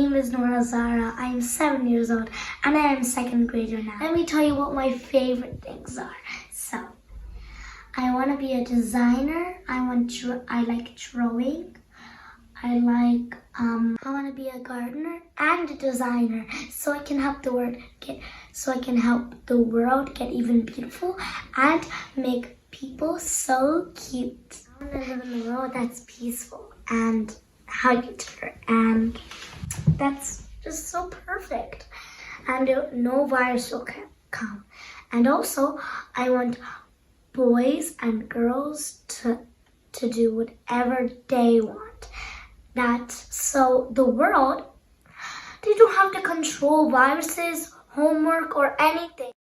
name is Nora Zara. I am 7 years old and I am second grader now. Let me tell you what my favorite things are. So, I want to be a designer. I like drawing. I want to be a gardener and a designer so I can help the world get even beautiful and make people so cute. I want to live in a world that's peaceful and hug each other, and that's just so perfect. And no virus will come. And also, I want boys and girls to do whatever they want. So the world, they don't have to control viruses, homework, or anything.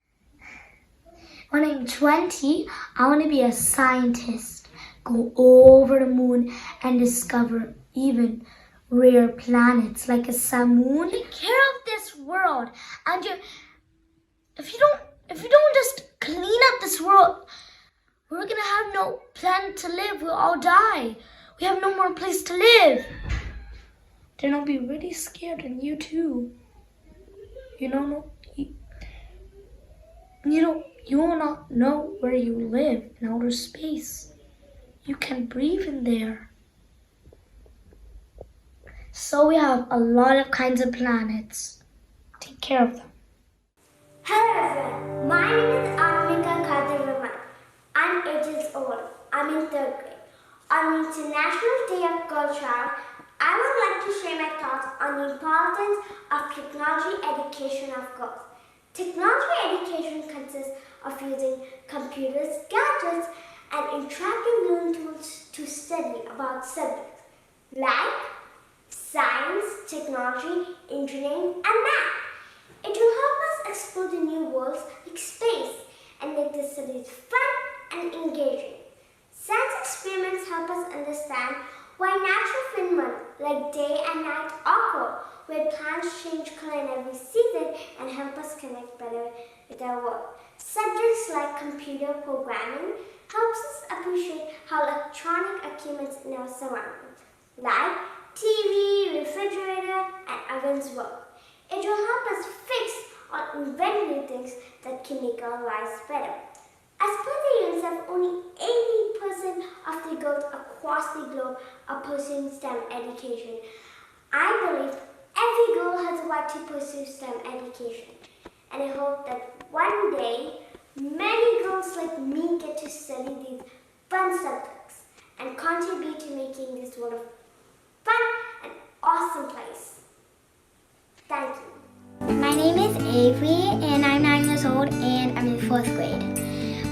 When I'm 20, I want to be a scientist, go over the moon and discover even rare planets like a Samoon. Take care of this world, and if you don't just clean up this world, we're gonna have no planet to live. We'll all die. We have no more place to live. Then I'll be really scared, and you too. You will not know where you live in outer space. You can breathe in there. So we have a lot of kinds of planets. Take care of them. Hello everyone, my name is Atmika Kadiraman. I'm 8 years old. I'm in 3rd grade. On the International Day of Girl Child, I would like to share my thoughts on the importance of technology education of girls. Technology education consists of using computers, gadgets, and interactive learning tools to study about subjects like science, technology, engineering, and math. It will help us explore the new worlds like space and make the studies fun and engaging. Science experiments help us understand why natural phenomena like day and night occur, where plants change color in every season, and help us connect better with our world. Subjects like computer programming helps us appreciate how electronic equipment in our surroundings, like TV, refrigerator, and ovens work. It will help us fix or invent new things that can make our lives better. As per the UNICEF, only 80% of the girls across the globe are pursuing STEM education. I believe every girl has a right to pursue STEM education, and I hope that one day many girls like me get to study these fun subjects and contribute to making this world a fun and awesome place. Thank you. My name is Avery and I'm 9 years old and I'm in 4th grade.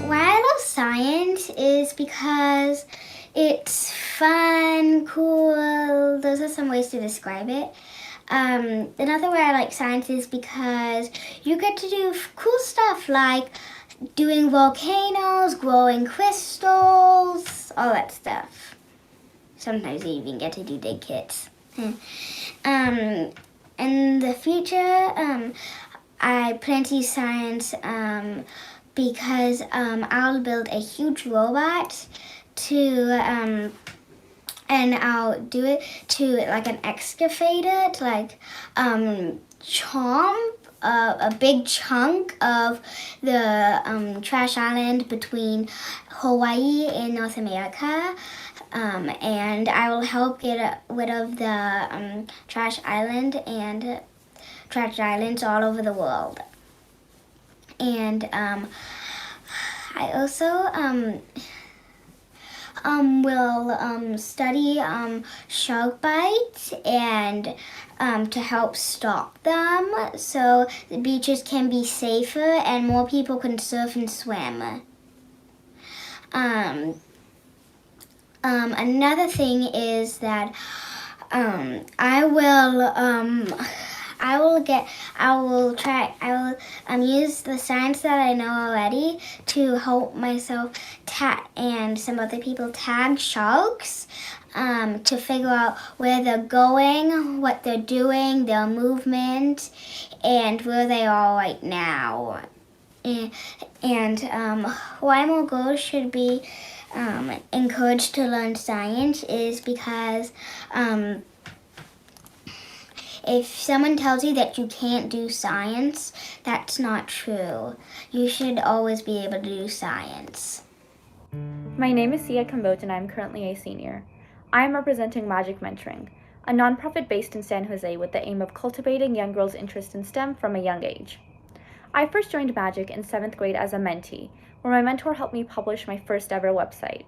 Why I love science is because it's fun, cool. Those are some ways to describe it. Another way I like science is because you get to do cool stuff like doing volcanoes, growing crystals, all that stuff. Sometimes you even get to do dig kits. In the future, I plan to use science because I'll build a huge robot and I'll do it to like an excavator to like chomp a big chunk of the trash island between Hawaii and North America. And I will help get rid of the trash island and trash islands all over the world. And I also will study shark bites and to help stop them so the beaches can be safer and more people can surf and swim. Another thing is that I will use the science that I know already to help myself and some other people tag sharks to figure out where they're going, what they're doing, their movement, and where they are right now. And why more girls should be encouraged to learn science is because If someone tells you that you can't do science, that's not true. You should always be able to do science. My name is Sia Kambot and I'm currently a senior. I am representing Magic Mentoring, a nonprofit based in San Jose with the aim of cultivating young girls' interest in STEM from a young age. I first joined Magic in 7th grade as a mentee, where my mentor helped me publish my first ever website.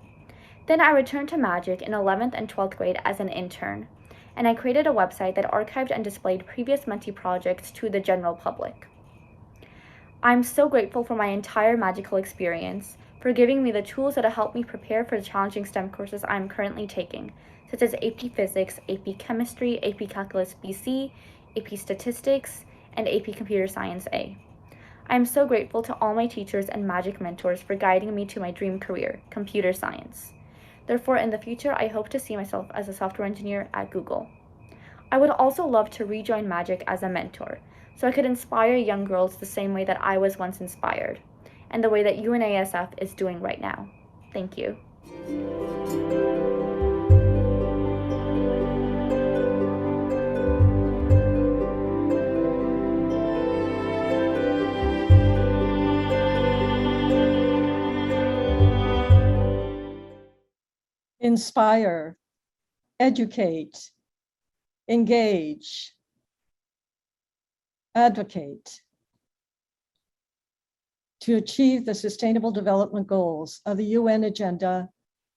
Then I returned to Magic in 11th and 12th grade as an intern, and I created a website that archived and displayed previous mentee projects to the general public. I'm so grateful for my entire magical experience, for giving me the tools that have helped me prepare for the challenging STEM courses I'm currently taking, such as AP Physics, AP Chemistry, AP Calculus BC, AP Statistics, and AP Computer Science A. I am so grateful to all my teachers and Magic mentors for guiding me to my dream career, computer science. Therefore, in the future, I hope to see myself as a software engineer at Google. I would also love to rejoin Magic as a mentor, so I could inspire young girls the same way that I was once inspired, and the way that UNASF is doing right now. Thank you. Inspire, educate, engage, advocate to achieve the Sustainable Development Goals of the UN Agenda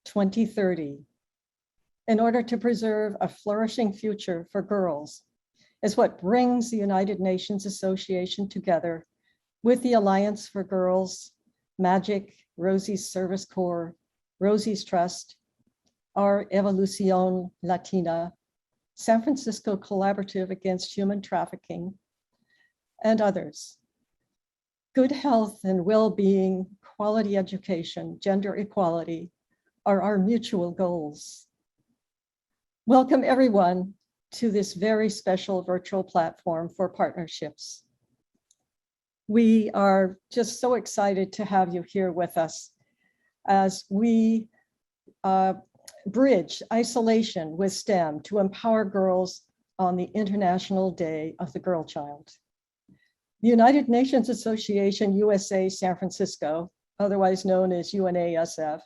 2030 in order to preserve a flourishing future for girls is what brings the United Nations Association together with the Alliance for Girls, Magic, Rosie's Service Corps, Rosie's Trust, our Evolucion Latina, San Francisco Collaborative Against Human Trafficking, and others. Good health and well-being, quality education, gender equality are our mutual goals. Welcome everyone to this very special virtual platform for partnerships. We are just so excited to have you here with us as we bridge isolation with STEM to empower girls on the International Day of the Girl Child. The United Nations Association USA San Francisco, otherwise known as UNASF,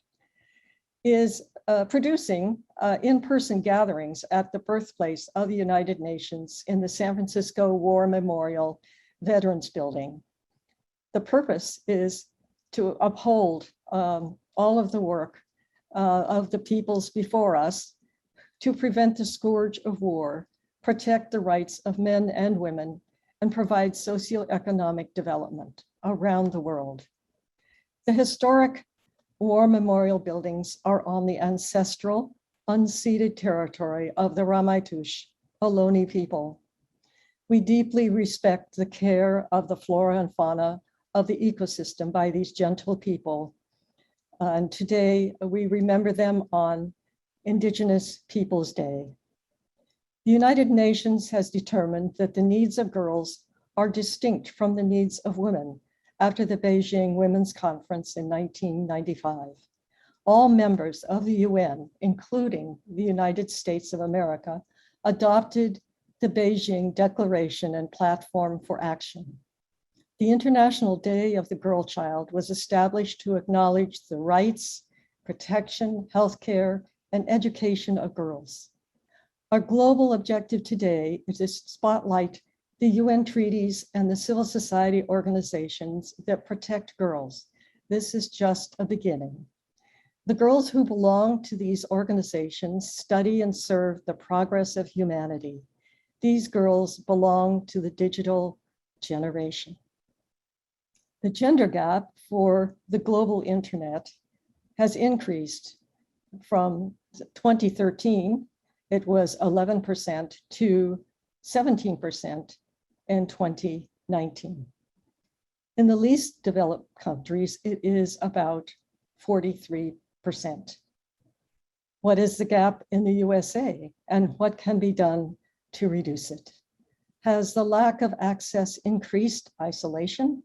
is producing in-person gatherings at the birthplace of the United Nations in the San Francisco War Memorial Veterans Building. The purpose is to uphold all of the work of the peoples before us to prevent the scourge of war, protect the rights of men and women, and provide socioeconomic development around the world. The historic war memorial buildings are on the ancestral, unceded territory of the Ramaytush, Ohlone people. We deeply respect the care of the flora and fauna of the ecosystem by these gentle people. And today we remember them on Indigenous Peoples Day. The United Nations has determined that the needs of girls are distinct from the needs of women after the Beijing Women's Conference in 1995. All members of the UN, including the United States of America, adopted the Beijing Declaration and Platform for Action. The International Day of the Girl Child was established to acknowledge the rights, protection, healthcare, and education of girls. Our global objective today is to spotlight the UN treaties and the civil society organizations that protect girls. This is just a beginning. The girls who belong to these organizations study and serve the progress of humanity. These girls belong to the digital generation. The gender gap for the global internet has increased from 2013, it was 11% to 17% in 2019. In the least developed countries, it is about 43%. What is the gap in the USA and what can be done to reduce it? Has the lack of access increased isolation?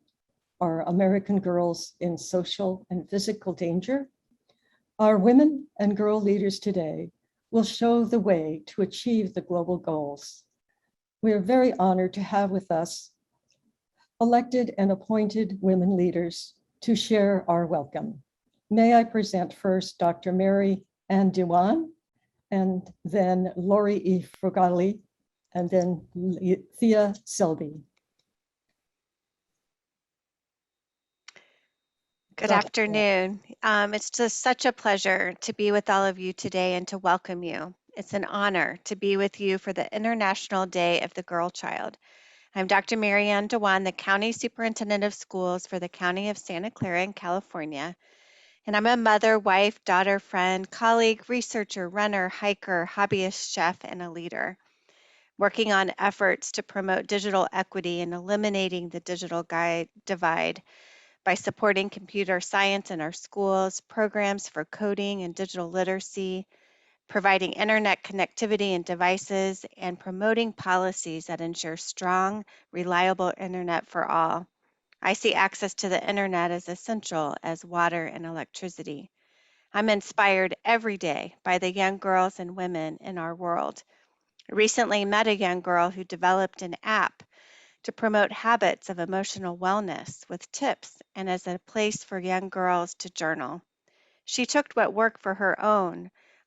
Are American girls in social and physical danger? Our women and girl leaders today will show the way to achieve the global goals. We are very honored to have with us elected and appointed women leaders to share our welcome. May I present first Dr. Marin Dewan, and then Laurie E. Fergule, and then Thea Selby. Good afternoon. It's just such a pleasure to be with all of you today and to welcome you. It's an honor to be with you for the International Day of the Girl Child. I'm Dr. Marin Dewan, the County Superintendent of Schools for the County of Santa Clara in California. And I'm a mother, wife, daughter, friend, colleague, researcher, runner, hiker, hobbyist, chef, and a leader, working on efforts to promote digital equity and eliminating the digital divide by supporting computer science in our schools, programs for coding and digital literacy, providing internet connectivity and devices, and promoting policies that ensure strong, reliable internet for all. I see access to the internet as essential as water and electricity. I'm inspired every day by the young girls and women in our world. I recently met a young girl who developed an app to promote habits of emotional wellness with tips and as a place for young girls to journal. She took what worked for her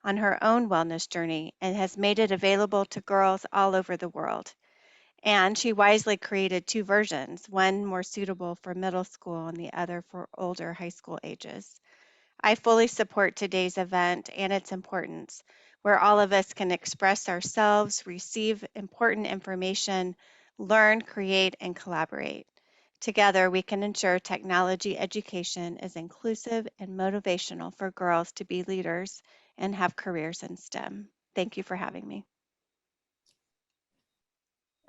on her own wellness journey and has made it available to girls all over the world. And she wisely created two versions, one more suitable for middle school and the other for older high school ages. I fully support today's event and its importance, where all of us can express ourselves, receive important information, learn, create, and collaborate. Together, we can ensure technology education is inclusive and motivational for girls to be leaders and have careers in STEM. Thank you for having me.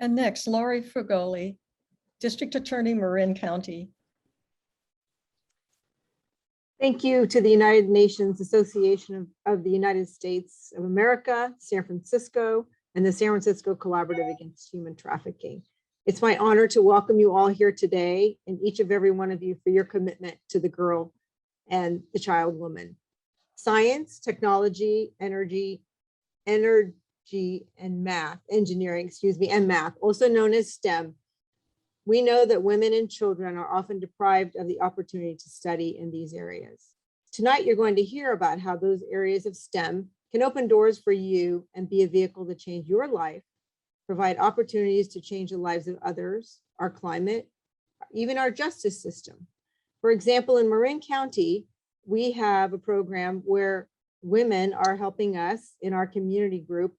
And next, Laurie Fergule, District Attorney, Marin County. Thank you to the United Nations Association of the United States of America, San Francisco, and the San Francisco Collaborative Against Human Trafficking. It's my honor to welcome you all here today, and each of every one of you for your commitment to the girl and the child woman. Science, technology, energy, and math, engineering, and math, also known as STEM. We know that women and children are often deprived of the opportunity to study in these areas. Tonight, you're going to hear about how those areas of STEM can open doors for you and be a vehicle to change your life, provide opportunities to change the lives of others, our climate, even our justice system. For example, in Marin County, we have a program where women are helping us in our community group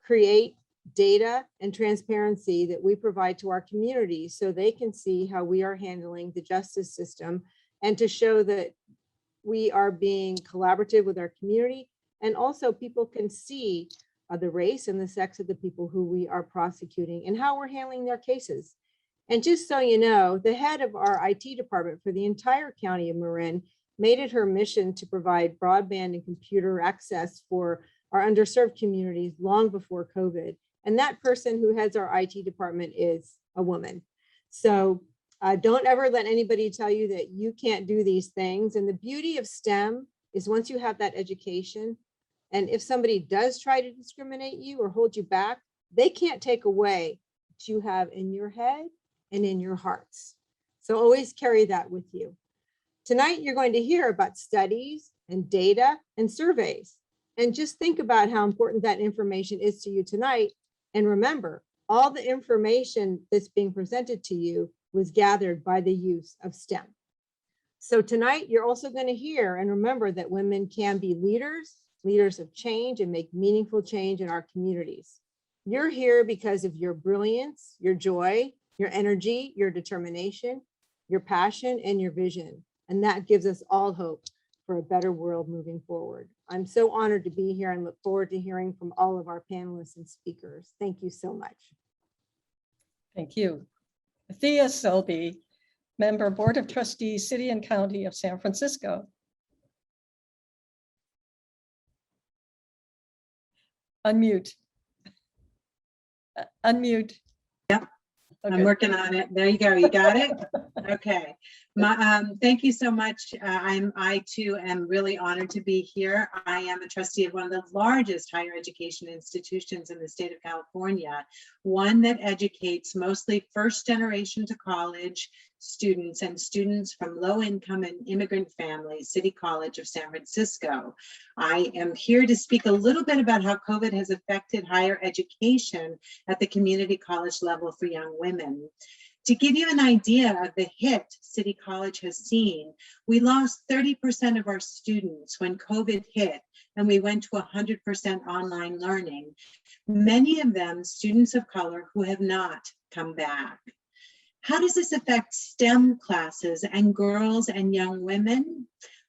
create data and transparency that we provide to our community so they can see how we are handling the justice system and to show that we are being collaborative with our community, and also people can see the race and the sex of the people who we are prosecuting and how we're handling their cases. And just so you know, the head of our IT department for the entire county of Marin made it her mission to provide broadband and computer access for our underserved communities long before COVID. And that person who heads our IT department is a woman. So don't ever let anybody tell you that you can't do these things. And the beauty of STEM is once you have that education, and if somebody does try to discriminate you or hold you back, they can't take away what you have in your head and in your hearts. So always carry that with you. Tonight, you're going to hear about studies and data and surveys. And just think about how important that information is to you tonight. And remember, all the information that's being presented to you was gathered by the use of STEM. So tonight, you're also going to hear and remember that women can be leaders of change, and make meaningful change in our communities. You're here because of your brilliance, your joy, your energy, your determination, your passion, and your vision. And that gives us all hope for a better world moving forward. I'm so honored to be here and look forward to hearing from all of our panelists and speakers. Thank you so much. Thank you. Thea Selby, Member, Board of Trustees, City and County of San Francisco. Unmute. Unmute. Yep, Okay. I'm working on it. There you go. You got it? Okay. Thank you so much. I too am really honored to be here. I am a trustee of one of the largest higher education institutions in the state of California, one that educates mostly first generation to college students and students from low income and immigrant families, City College of San Francisco. I am here to speak a little bit about how COVID has affected higher education at the community college level for young women. To give you an idea of the hit City College has seen, we lost 30% of our students when COVID hit and we went to 100% online learning. Many of them students of color who have not come back. How does this affect STEM classes and girls and young women?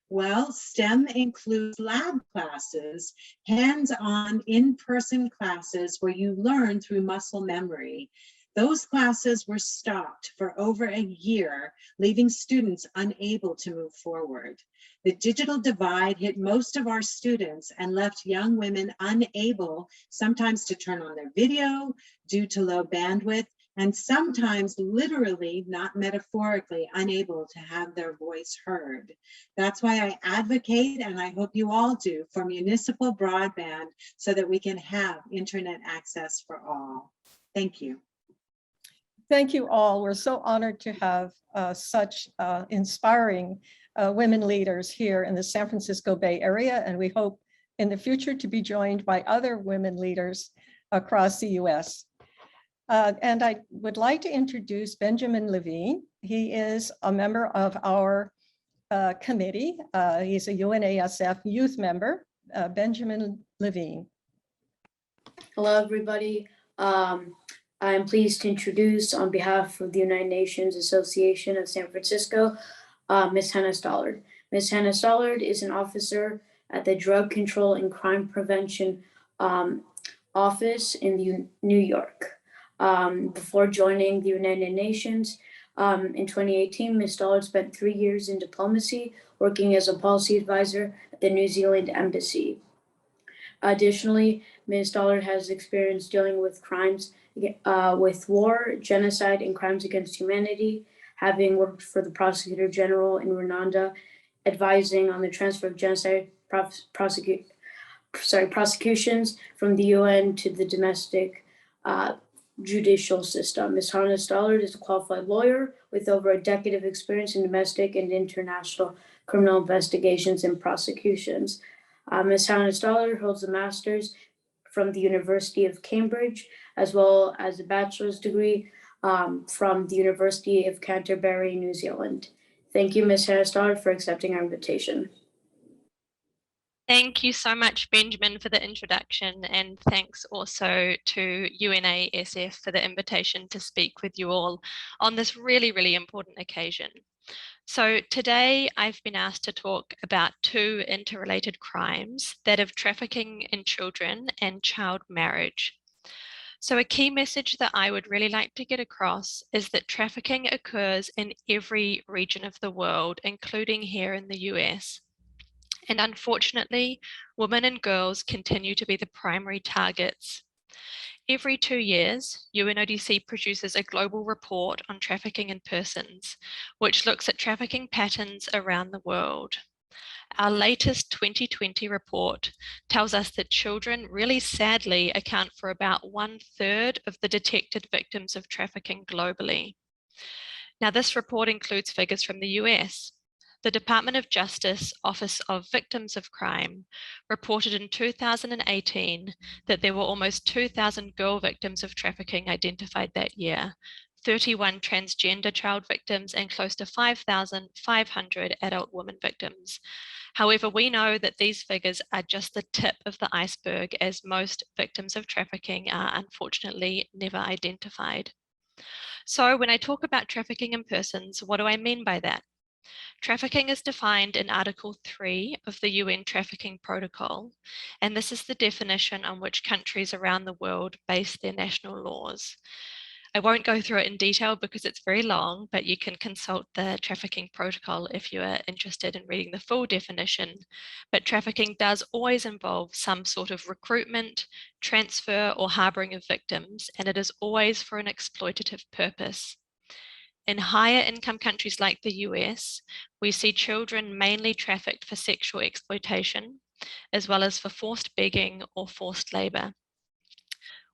Well, STEM includes lab classes, hands-on in-person classes where you learn through muscle memory. Those classes were stopped for over a year, leaving students unable to move forward. The digital divide hit most of our students and left young women unable sometimes to turn on their video due to low bandwidth, and sometimes literally, not metaphorically, unable to have their voice heard. That's why I advocate, and I hope you all do, for municipal broadband so that we can have internet access for all. Thank you. Thank you all. We're so honored to have such inspiring women leaders here in the San Francisco Bay Area, and we hope in the future to be joined by other women leaders across the US. And I would like to introduce Benjamin Levine. He is a member of our committee. He's a UNASF youth member, Benjamin Levine. Hello, everybody. I'm pleased to introduce, on behalf of the United Nations Association of San Francisco, Ms. Hannah Stallard. Ms. Hannah Stallard is an officer at the Drug Control and Crime Prevention Office in New York. Before joining the United Nations in 2018, Ms. Stallard spent 3 years in diplomacy, working as a policy advisor at the New Zealand Embassy. Additionally, Ms. Stallard has experience dealing with crimes with war, genocide, and crimes against humanity, having worked for the Prosecutor General in Rwanda, advising on the transfer of genocide prosecutions from the UN to the domestic judicial system. Ms. Hannah Stallard is a qualified lawyer with over a decade of experience in domestic and international criminal investigations and prosecutions. Ms. Hannah Stallard holds a master's from the University of Cambridge, as well as a bachelor's degree from the University of Canterbury, New Zealand. Thank you, Ms. Hannah Stallard, for accepting our invitation. Thank you so much, Benjamin, for the introduction, and thanks also to UNASF for the invitation to speak with you all on this really, really important occasion. So today I've been asked to talk about two interrelated crimes, that of trafficking in children and child marriage. So a key message that I would really like to get across is that trafficking occurs in every region of the world, including here in the US. And unfortunately, women and girls continue to be the primary targets. Every 2 years, UNODC produces a global report on trafficking in persons, which looks at trafficking patterns around the world. Our latest 2020 report tells us that children really sadly account for about 1/3 of the detected victims of trafficking globally. Now, this report includes figures from the US. The Department of Justice Office of Victims of Crime reported in 2018 that there were almost 2,000 girl victims of trafficking identified that year, 31 transgender child victims, and close to 5,500 adult women victims. However, we know that these figures are just the tip of the iceberg, as most victims of trafficking are unfortunately never identified. So when I talk about trafficking in persons, what do I mean by that? Trafficking is defined in Article 3 of the UN Trafficking Protocol, and this is the definition on which countries around the world base their national laws. I won't go through it in detail because it's very long, but you can consult the Trafficking Protocol if you are interested in reading the full definition. But trafficking does always involve some sort of recruitment, transfer, or harboring of victims, and it is always for an exploitative purpose. In higher income countries like the US, we see children mainly trafficked for sexual exploitation, as well as for forced begging or forced labor.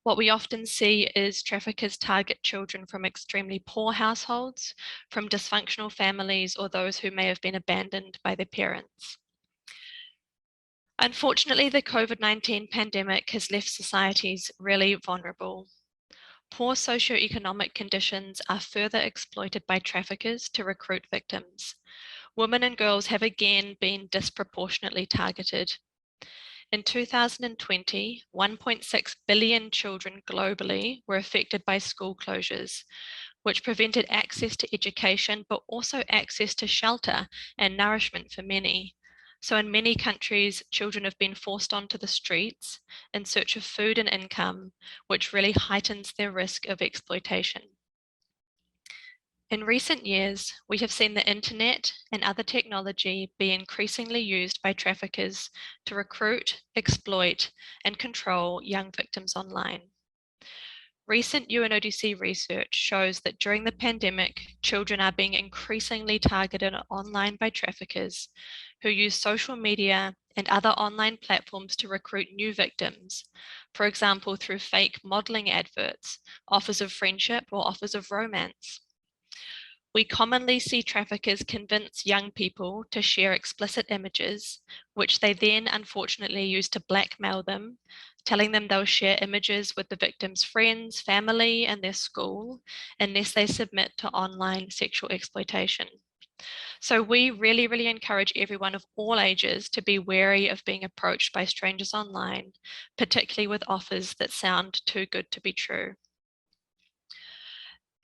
What we often see is traffickers target children from extremely poor households, from dysfunctional families, or those who may have been abandoned by their parents. Unfortunately, the COVID-19 pandemic has left societies really vulnerable. Poor socioeconomic conditions are further exploited by traffickers to recruit victims. Women and girls have again been disproportionately targeted. In 2020, 1.6 billion children globally were affected by school closures, which prevented access to education, but also access to shelter and nourishment for many. So in many countries, children have been forced onto the streets in search of food and income, which really heightens their risk of exploitation. In recent years, we have seen the internet and other technology be increasingly used by traffickers to recruit, exploit, and control young victims online. Recent UNODC research shows that during the pandemic, children are being increasingly targeted online by traffickers who use social media and other online platforms to recruit new victims, for example, through fake modeling adverts, offers of friendship, or offers of romance. We commonly see traffickers convince young people to share explicit images, which they then unfortunately use to blackmail them, telling them they'll share images with the victim's friends, family, and their school, unless they submit to online sexual exploitation. So we really encourage everyone of all ages to be wary of being approached by strangers online, particularly with offers that sound too good to be true.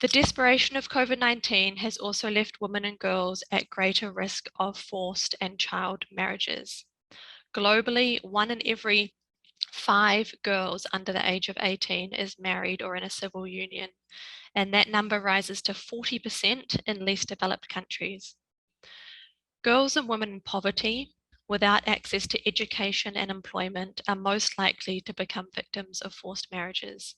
The desperation of COVID-19 has also left women and girls at greater risk of forced and child marriages. Globally, 1 in every 5 girls under the age of 18 is married or in a civil union, and that number rises to 40% in less developed countries. Girls and women in poverty, without access to education and employment, are most likely to become victims of forced marriages.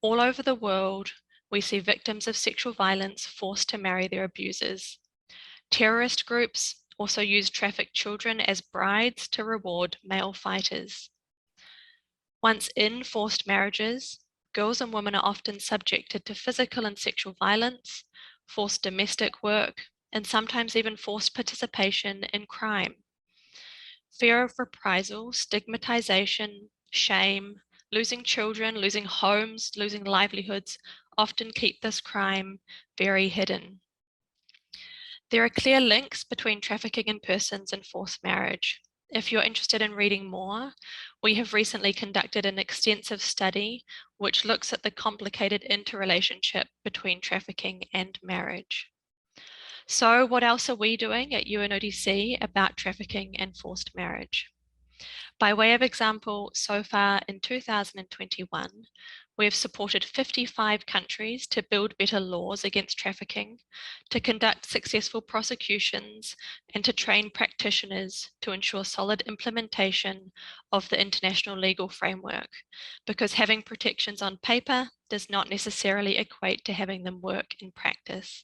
All over the world, we see victims of sexual violence forced to marry their abusers. Terrorist groups also use trafficked children as brides to reward male fighters. Once in forced marriages, girls and women are often subjected to physical and sexual violence, forced domestic work, and sometimes even forced participation in crime. Fear of reprisal, stigmatization, shame, losing children, losing homes, losing livelihoods often keep this crime very hidden. There are clear links between trafficking in persons and forced marriage. If you're interested in reading more, we have recently conducted an extensive study which looks at the complicated interrelationship between trafficking and marriage. So what else are we doing at UNODC about trafficking and forced marriage? By way of example, so far in 2021, we have supported 55 countries to build better laws against trafficking, to conduct successful prosecutions, and to train practitioners to ensure solid implementation of the international legal framework, because having protections on paper does not necessarily equate to having them work in practice.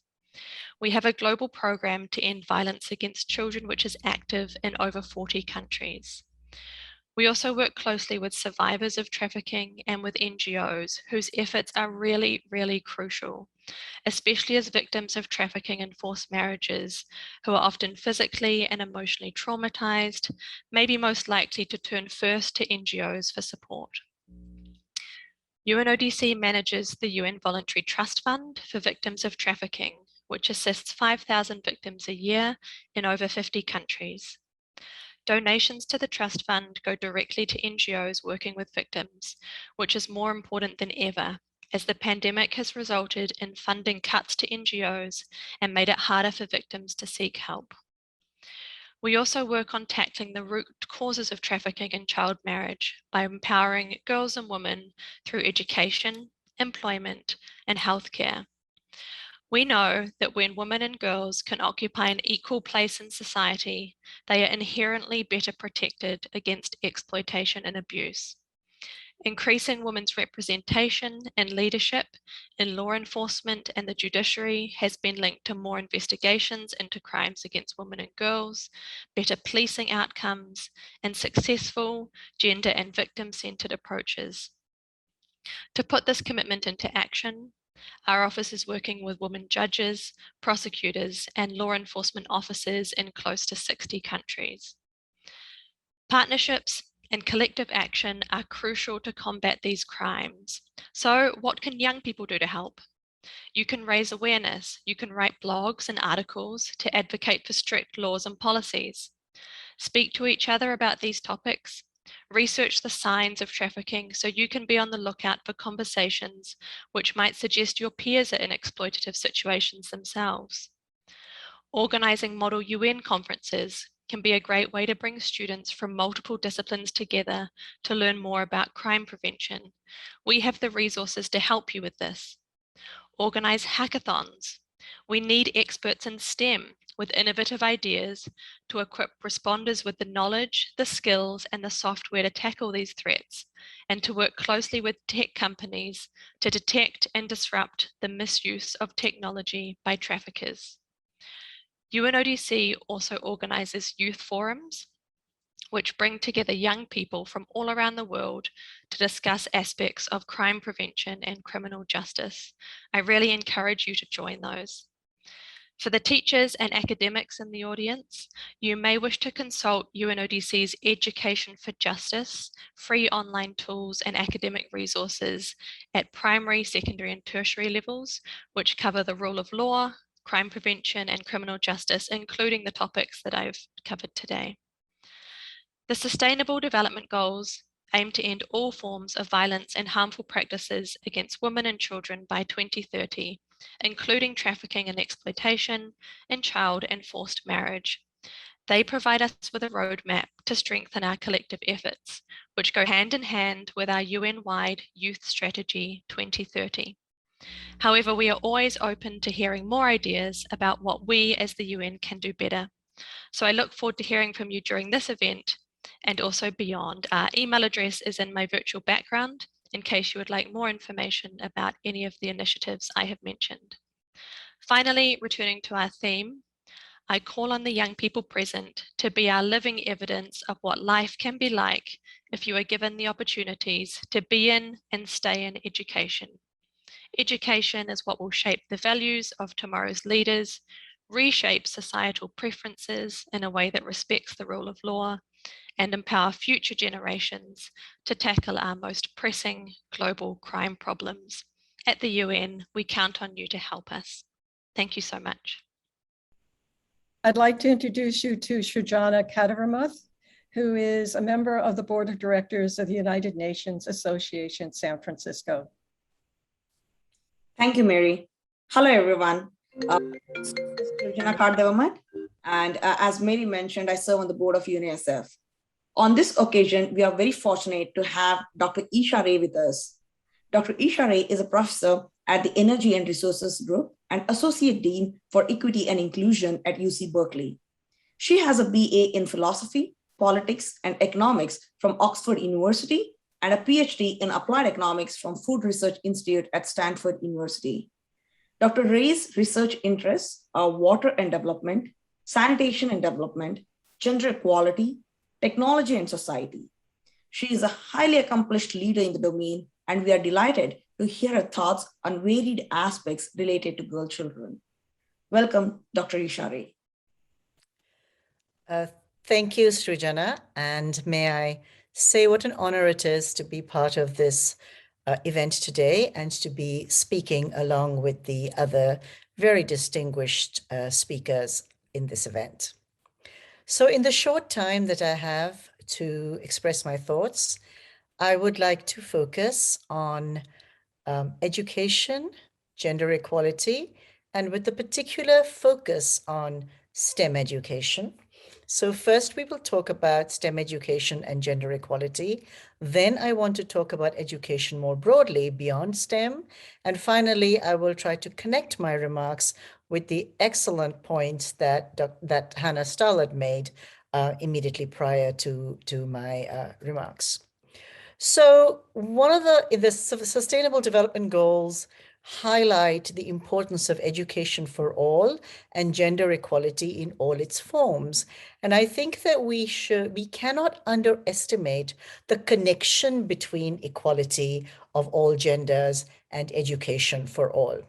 We have a global program to end violence against children, which is active in over 40 countries. We also work closely with survivors of trafficking and with NGOs whose efforts are really crucial, especially as victims of trafficking and forced marriages who are often physically and emotionally traumatized, may be most likely to turn first to NGOs for support. UNODC manages the UN Voluntary Trust Fund for victims of trafficking, which assists 5,000 victims a year in over 50 countries. Donations to the trust fund go directly to NGOs working with victims, which is more important than ever, as the pandemic has resulted in funding cuts to NGOs and made it harder for victims to seek help. We also work on tackling the root causes of trafficking and child marriage by empowering girls and women through education, employment, and healthcare. We know that when women and girls can occupy an equal place in society, they are inherently better protected against exploitation and abuse. Increasing women's representation in leadership, in law enforcement and the judiciary has been linked to more investigations into crimes against women and girls, better policing outcomes, and successful gender and victim-centered approaches. To put this commitment into action, our office is working with women judges, prosecutors, and law enforcement officers in close to 60 countries. Partnerships and collective action are crucial to combat these crimes. So what can young people do to help? You can raise awareness. You can write blogs and articles to advocate for strict laws and policies. Speak to each other about these topics. Research the signs of trafficking so you can be on the lookout for conversations which might suggest your peers are in exploitative situations themselves. Organising model UN conferences can be a great way to bring students from multiple disciplines together to learn more about crime prevention. We have the resources to help you with this. Organise hackathons. We need experts in STEM with innovative ideas to equip responders with the knowledge, the skills, and the software to tackle these threats, and to work closely with tech companies to detect and disrupt the misuse of technology by traffickers. UNODC also organises youth forums, which bring together young people from all around the world to discuss aspects of crime prevention and criminal justice. I really encourage you to join those. For the teachers and academics in the audience, you may wish to consult UNODC's Education for Justice, free online tools and academic resources at primary, secondary and tertiary levels, which cover the rule of law, crime prevention and criminal justice, including the topics that I've covered today. The Sustainable Development Goals aim to end all forms of violence and harmful practices against women and children by 2030, including trafficking and exploitation, and child and forced marriage. They provide us with a roadmap to strengthen our collective efforts, which go hand in hand with our UN-wide Youth Strategy 2030. However, we are always open to hearing more ideas about what we as the UN can do better. So I look forward to hearing from you during this event and also beyond. Our email address is in my virtual background in case you would like more information about any of the initiatives I have mentioned. Finally, returning to our theme, I call on the young people present to be our living evidence of what life can be like if you are given the opportunities to be in and stay in education. Education is what will shape the values of tomorrow's leaders, reshape societal preferences in a way that respects the rule of law, and empower future generations to tackle our most pressing global crime problems. At the UN, we count on you to help us. Thank you so much. I'd like to introduce you to Srijana Katavaramuth, who is a member of the Board of Directors of the United Nations Association, San Francisco. Thank you, Mary. Hello, everyone. Srijana Katavaramuth, and as Mary mentioned, I serve on the board of UNICEF. On this occasion, we are very fortunate to have Dr. Isha Ray with us. Dr. Isha Ray is a professor at the Energy and Resources Group and Associate Dean for Equity and Inclusion at UC Berkeley. She has a BA in Philosophy, Politics, and Economics from Oxford University and a PhD in Applied Economics from Food Research Institute at Stanford University. Dr. Ray's research interests are water and development, sanitation and development, gender equality, technology and society. She is a highly accomplished leader in the domain, and we are delighted to hear her thoughts on varied aspects related to girl children. Welcome, Dr. Isha Ray. Thank you, Srijana, and may I say what an honor it is to be part of this event today and to be speaking along with the other very distinguished speakers in this event. So in the short time that I have to express my thoughts, I would like to focus on education, gender equality, and with a particular focus on STEM education. So first we will talk about STEM education and gender equality. Then I want to talk about education more broadly beyond STEM. And finally, I will try to connect my remarks with the excellent points that Hannah Stallard made immediately prior to my remarks. So one of the Sustainable Development Goals highlight the importance of education for all and gender equality in all its forms. And I think that we cannot underestimate the connection between equality of all genders and education for all.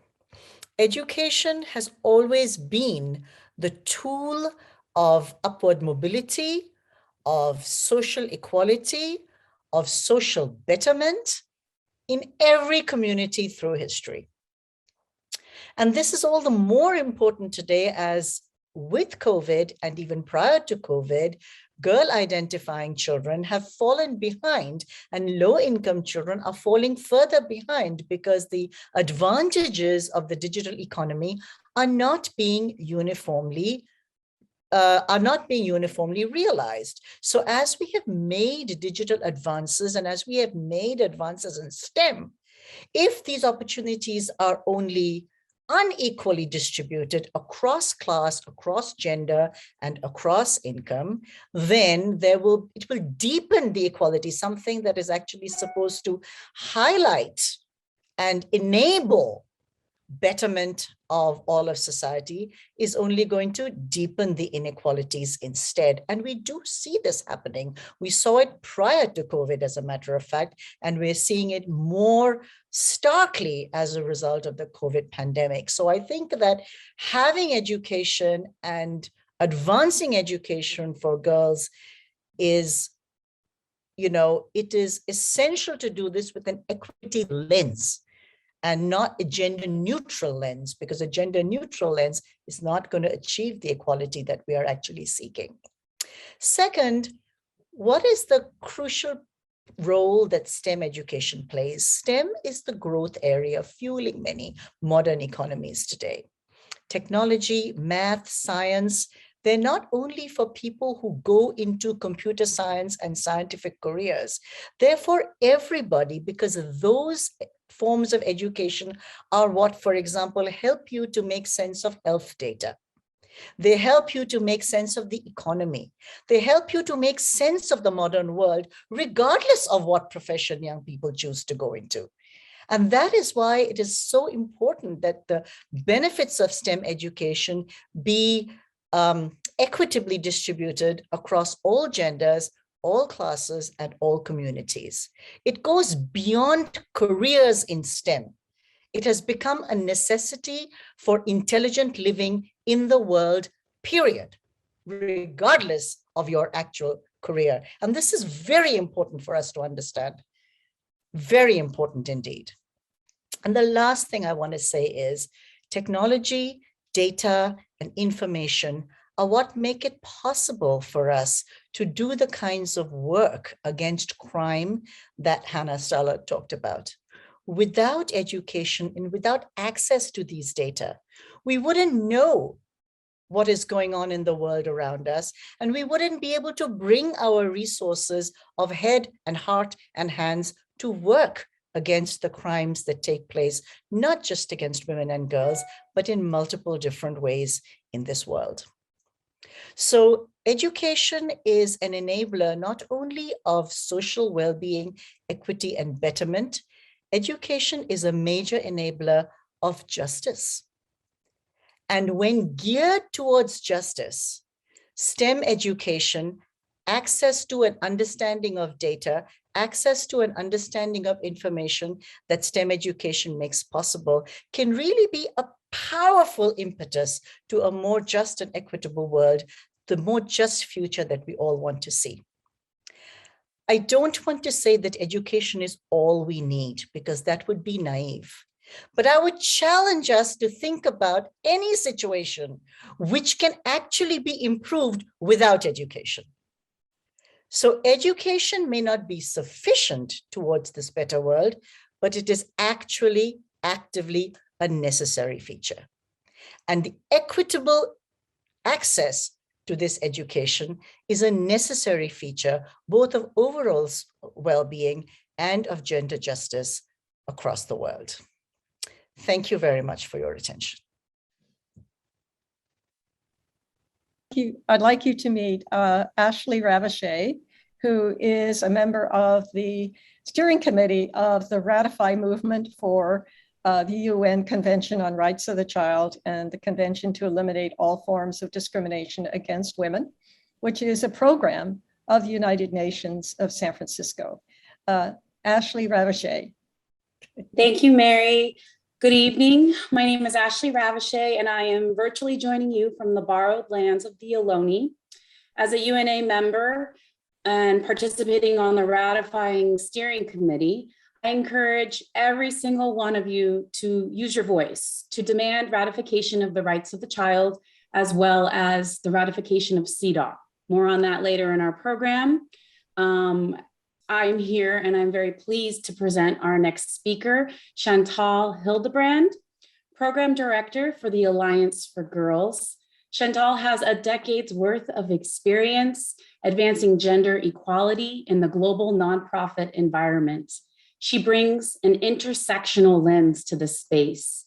Education has always been the tool of upward mobility, of social equality, of social betterment in every community through history. And this is all the more important today as with COVID and even prior to COVID, girl identifying children have fallen behind and low income children are falling further behind because the advantages of the digital economy are not being uniformly realized. So as we have made digital advances and as we have made advances in STEM, if these opportunities are only unequally distributed across class, across gender, and across income, then it will deepen the equality, something that is actually supposed to highlight and enable betterment of all of society, is only going to deepen the inequalities instead. And we do see this happening. We saw it prior to COVID, as a matter of fact, and we're seeing it more starkly as a result of the COVID pandemic. So I think that having education and advancing education for girls is, it is essential to do this with an equity lens and not a gender neutral lens, because a gender neutral lens is not going to achieve the equality that we are actually seeking. Second, what is the crucial role that STEM education plays? STEM is the growth area fueling many modern economies today. Technology, math, science, they're not only for people who go into computer science and scientific careers, they're for everybody, because those forms of education are what, for example, help you to make sense of health data. They help you to make sense of the economy. They help you to make sense of the modern world, regardless of what profession young people choose to go into. And that is why it is so important that the benefits of STEM education be equitably distributed across all genders, all classes, and all communities. It goes beyond careers in STEM. It has become a necessity for intelligent living in the world, period, regardless of your actual career. And this is very important for us to understand. Very important indeed. And the last thing I want to say is technology, data, and information are what make it possible for us to do the kinds of work against crime that Hannah Stallard talked about. Without education and without access to these data, we wouldn't know what is going on in the world around us, and we wouldn't be able to bring our resources of head and heart and hands to work against the crimes that take place, not just against women and girls, but in multiple different ways in this world. So education is an enabler not only of social well-being, equity, and betterment. Education is a major enabler of justice. And when geared towards justice, STEM education, access to an understanding of data, access to an understanding of information that STEM education makes possible, can really be a powerful impetus to a more just and equitable world, the more just future that we all want to see. I don't want to say that education is all we need, because that would be naive. But I would challenge us to think about any situation which can actually be improved without education. So education may not be sufficient towards this better world, but it is actually actively a necessary feature. And the equitable access to this education is a necessary feature, both of overall well-being and of gender justice across the world. Thank you very much for your attention. I'd like you to meet Ashley Ravichet, who is a member of the steering committee of the Ratify movement for the UN Convention on Rights of the Child and the Convention to Eliminate All Forms of Discrimination Against Women, which is a program of the United Nations of San Francisco. Ashley Ravichet. Thank you, Mary. Good evening. My name is Ashley Ravichet, and I am virtually joining you from the borrowed lands of the Ohlone. As a UNA member and participating on the ratifying steering committee, I encourage every single one of you to use your voice to demand ratification of the rights of the child, as well as the ratification of CEDAW. More on that later in our program. I'm here and I'm very pleased to present our next speaker, Chantal Hildebrand, Program Director for the Alliance for Girls. Chantal has a decade's worth of experience advancing gender equality in the global nonprofit environment. She brings an intersectional lens to the space,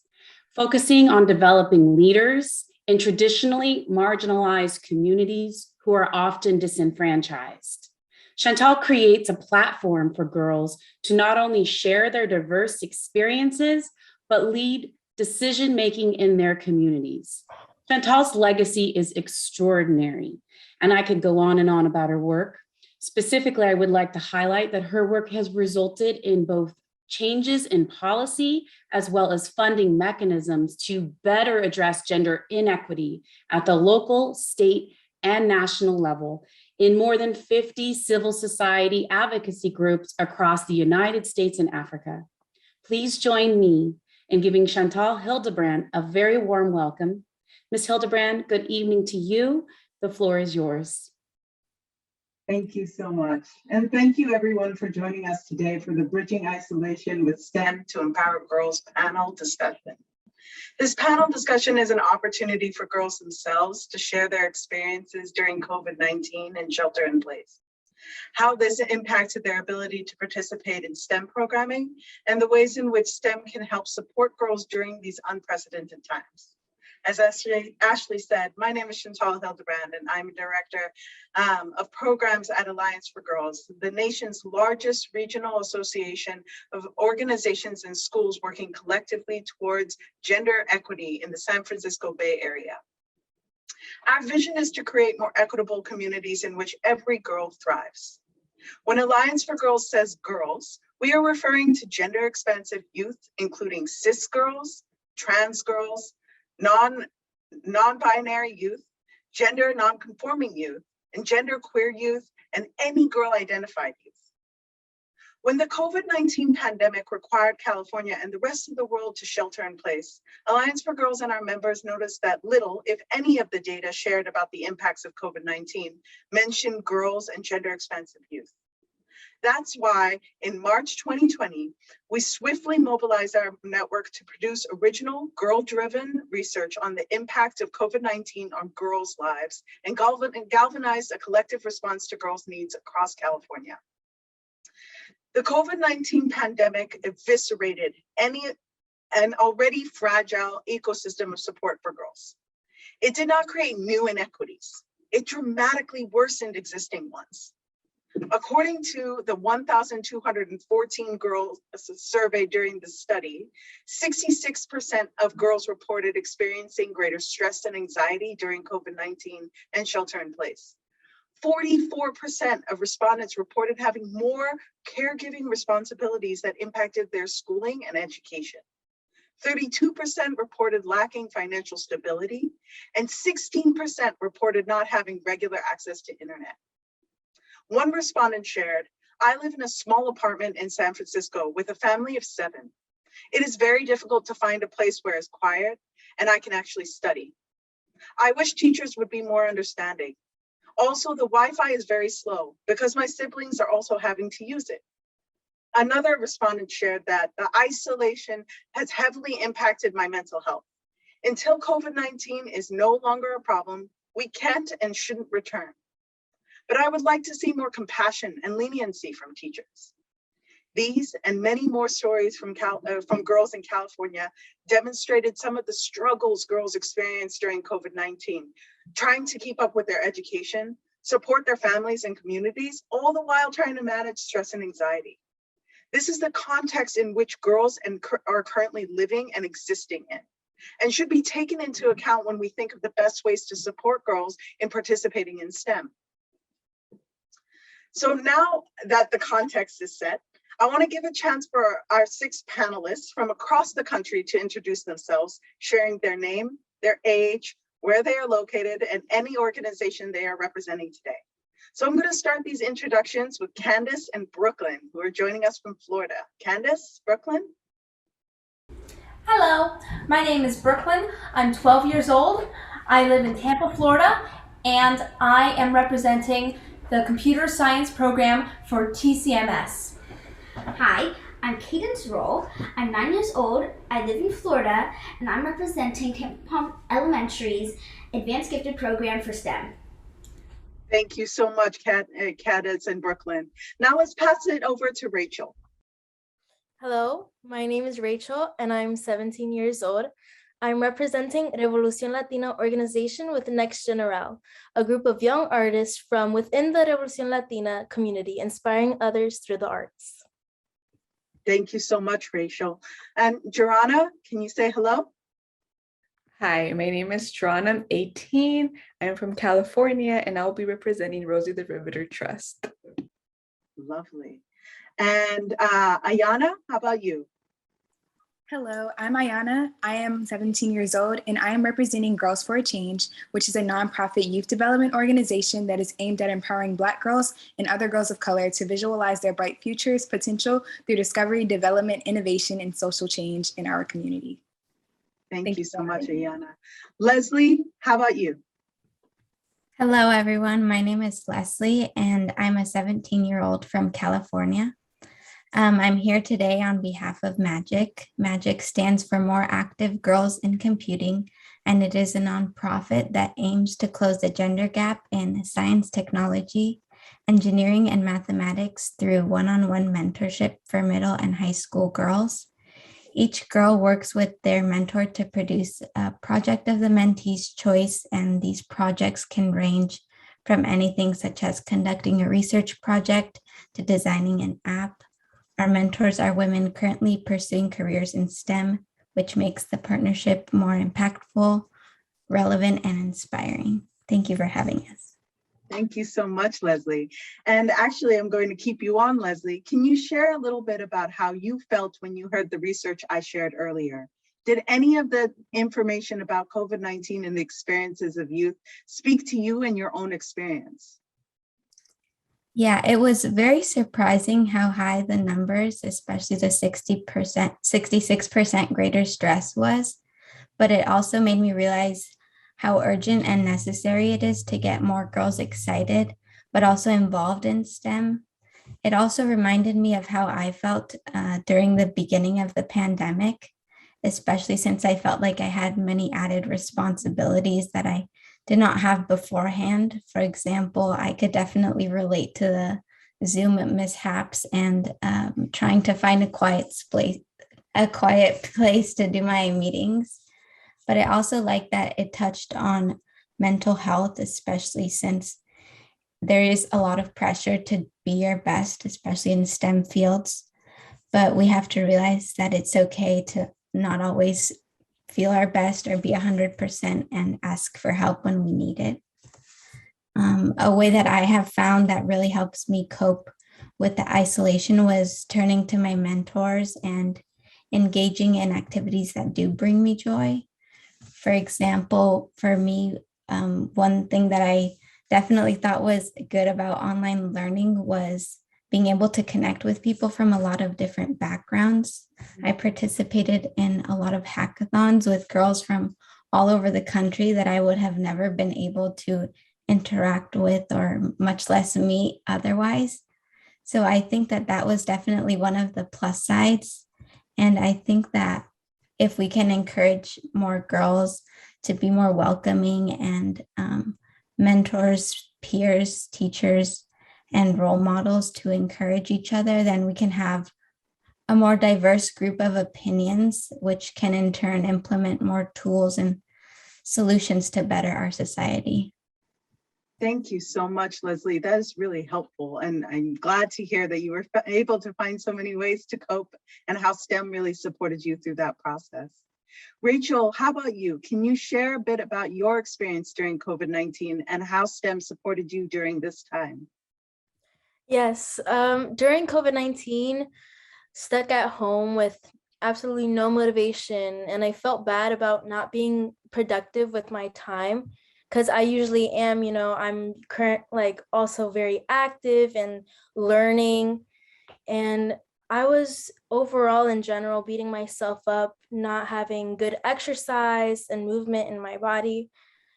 focusing on developing leaders in traditionally marginalized communities who are often disenfranchised. Chantal creates a platform for girls to not only share their diverse experiences, but lead decision-making in their communities. Chantal's legacy is extraordinary, and I could go on and on about her work. Specifically, I would like to highlight that her work has resulted in both changes in policy as well as funding mechanisms to better address gender inequity at the local, state, and national level in more than 50 civil society advocacy groups across the United States and Africa. Please join me in giving Chantal Hildebrand a very warm welcome. Ms. Hildebrand, good evening to you. The floor is yours. Thank you so much. And thank you everyone for joining us today for the Bridging Isolation with STEM to Empower Girls panel discussion. This panel discussion is an opportunity for girls themselves to share their experiences during COVID-19 and shelter in place, how this impacted their ability to participate in STEM programming, and the ways in which STEM can help support girls during these unprecedented times. As Ashley said, my name is Chantal Hildebrand, and I'm a director of programs at Alliance for Girls, the nation's largest regional association of organizations and schools working collectively towards gender equity in the San Francisco Bay Area. Our vision is to create more equitable communities in which every girl thrives. When Alliance for Girls says girls, we are referring to gender expansive youth, including cis girls, trans girls, non-binary youth, gender non-conforming youth, and gender queer youth, and any girl identified youth. When the COVID-19 pandemic required California and the rest of the world to shelter in place, Alliance for Girls and our members noticed that little, if any, of the data shared about the impacts of COVID-19 mentioned girls and gender expansive youth. That's why in March 2020, we swiftly mobilized our network to produce original girl-driven research on the impact of COVID-19 on girls' lives and galvanized a collective response to girls' needs across California. The COVID-19 pandemic eviscerated an already fragile ecosystem of support for girls. It did not create new inequities. It dramatically worsened existing ones. According to the 1,214 girls surveyed during the study, 66% of girls reported experiencing greater stress and anxiety during COVID-19 and shelter in place. 44% of respondents reported having more caregiving responsibilities that impacted their schooling and education. 32% reported lacking financial stability, and 16% reported not having regular access to internet. One respondent shared, "I live in a small apartment in San Francisco with a family of 7. It is very difficult to find a place where it's quiet and I can actually study. I wish teachers would be more understanding. Also, the Wi-Fi is very slow because my siblings are also having to use it." Another respondent shared that the isolation has heavily impacted my mental health. Until COVID-19 is no longer a problem, we can't and shouldn't return. But I would like to see more compassion and leniency from teachers. These and many more stories from girls in California demonstrated some of the struggles girls experienced during COVID-19, trying to keep up with their education, support their families and communities, all the while trying to manage stress and anxiety. This is the context in which girls are currently living and existing in, and should be taken into account when we think of the best ways to support girls in participating in STEM. So now that the context is set, I want to give a chance for our 6 panelists from across the country to introduce themselves, sharing their name, their age, where they are located, and any organization they are representing today. So I'm going to start these introductions with Candace and Brooklyn, who are joining us from Florida. Candace, Brooklyn? Hello, my name is Brooklyn. I'm 12 years old. I live in Tampa, Florida, and I am representing the computer science program for TCMS. Hi, I'm Cadence Roll. I'm 9 years old. I live in Florida, and I'm representing Tampa Elementary's Advanced Gifted Program for STEM. Thank you so much, Cadence and Brooklyn. Now let's pass it over to Rachel. Hello, my name is Rachel, and I'm 17 years old. I'm representing Revolución Latina organization with Next General, a group of young artists from within the Revolución Latina community, inspiring others through the arts. Thank you so much, Rachel. And Jorana, can you say hello? Hi, my name is John. I'm 18. I'm from California, and I'll be representing Rosie the Riveter Trust. Lovely. And Ayana, how about you? Hello, I'm Ayana. I am 17 years old, and I am representing Girls for a Change, which is a nonprofit youth development organization that is aimed at empowering Black girls and other girls of color to visualize their bright futures potential through discovery, development, innovation, and social change in our community. Thank you so much, Ayana. Leslie, how about you? Hello, everyone. My name is Leslie, and I'm a 17-year-old from California. I'm here today on behalf of MAGIC. MAGIC stands for More Active Girls in Computing, and it is a nonprofit that aims to close the gender gap in science, technology, engineering, and mathematics through one-on-one mentorship for middle and high school girls. Each girl works with their mentor to produce a project of the mentee's choice, and these projects can range from anything such as conducting a research project to designing an app. Our mentors are women currently pursuing careers in STEM, which makes the partnership more impactful, relevant, and inspiring. Thank you for having us. Thank you so much, Leslie. And actually, I'm going to keep you on, Leslie. Can you share a little bit about how you felt when you heard the research I shared earlier? Did any of the information about COVID-19 and the experiences of youth speak to you and your own experience? Yeah, it was very surprising how high the numbers, especially the 66% greater stress was. But it also made me realize how urgent and necessary it is to get more girls excited, but also involved in STEM. It also reminded me of how I felt during the beginning of the pandemic, especially since I felt like I had many added responsibilities that I did not have beforehand. For example, I could definitely relate to the Zoom mishaps and trying to find a quiet place to do my meetings. But I also like that it touched on mental health, especially since there is a lot of pressure to be your best, especially in STEM fields. But we have to realize that it's okay to not always feel our best or be 100% and ask for help when we need it. A way that I have found that really helps me cope with the isolation was turning to my mentors and engaging in activities that do bring me joy. For example, for me, one thing that I definitely thought was good about online learning was being able to connect with people from a lot of different backgrounds. I participated in a lot of hackathons with girls from all over the country that I would have never been able to interact with or much less meet otherwise. So I think that that was definitely one of the plus sides. And I think that if we can encourage more girls to be more welcoming and mentors, peers, teachers, and role models to encourage each other, then we can have a more diverse group of opinions, which can in turn implement more tools and solutions to better our society. Thank you so much, Leslie. That is really helpful. And I'm glad to hear that you were able to find so many ways to cope and how STEM really supported you through that process. Rachel, how about you? Can you share a bit about your experience during COVID-19 and how STEM supported you during this time? Yes, during COVID-19, stuck at home with absolutely no motivation, and I felt bad about not being productive with my time, because I usually am, I'm also very active and learning, and I was overall in general beating myself up, not having good exercise and movement in my body.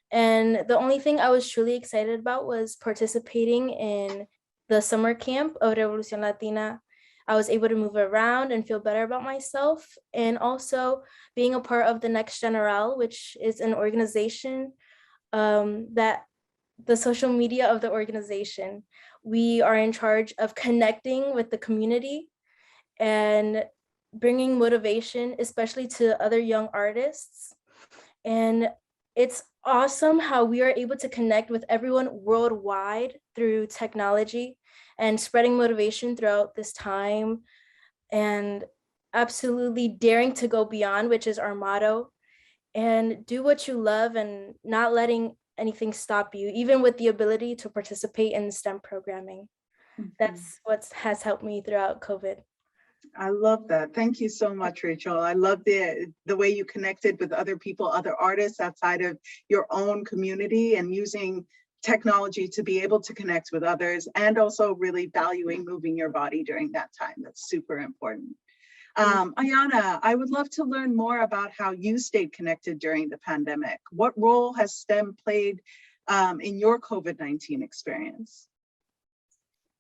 And the only thing I was truly excited about was participating in the summer camp of Revolución Latina. I was able to move around and feel better about myself, and also being a part of the Next General, which is an organization that the social media of the organization. We are in charge of connecting with the community and bringing motivation, especially to other young artists. And it's awesome how we are able to connect with everyone worldwide through technology and spreading motivation throughout this time, and absolutely daring to go beyond, which is our motto, and do what you love and not letting anything stop you, even with the ability to participate in STEM programming. That's what has helped me throughout COVID. I love that. Thank you so much, Rachel. I love the way you connected with other people, other artists outside of your own community, and using technology to be able to connect with others, and also really valuing moving your body during that time. That's super important. Ayana, I would love to learn more about how you stayed connected during the pandemic. What role has STEM played in your COVID-19 experience?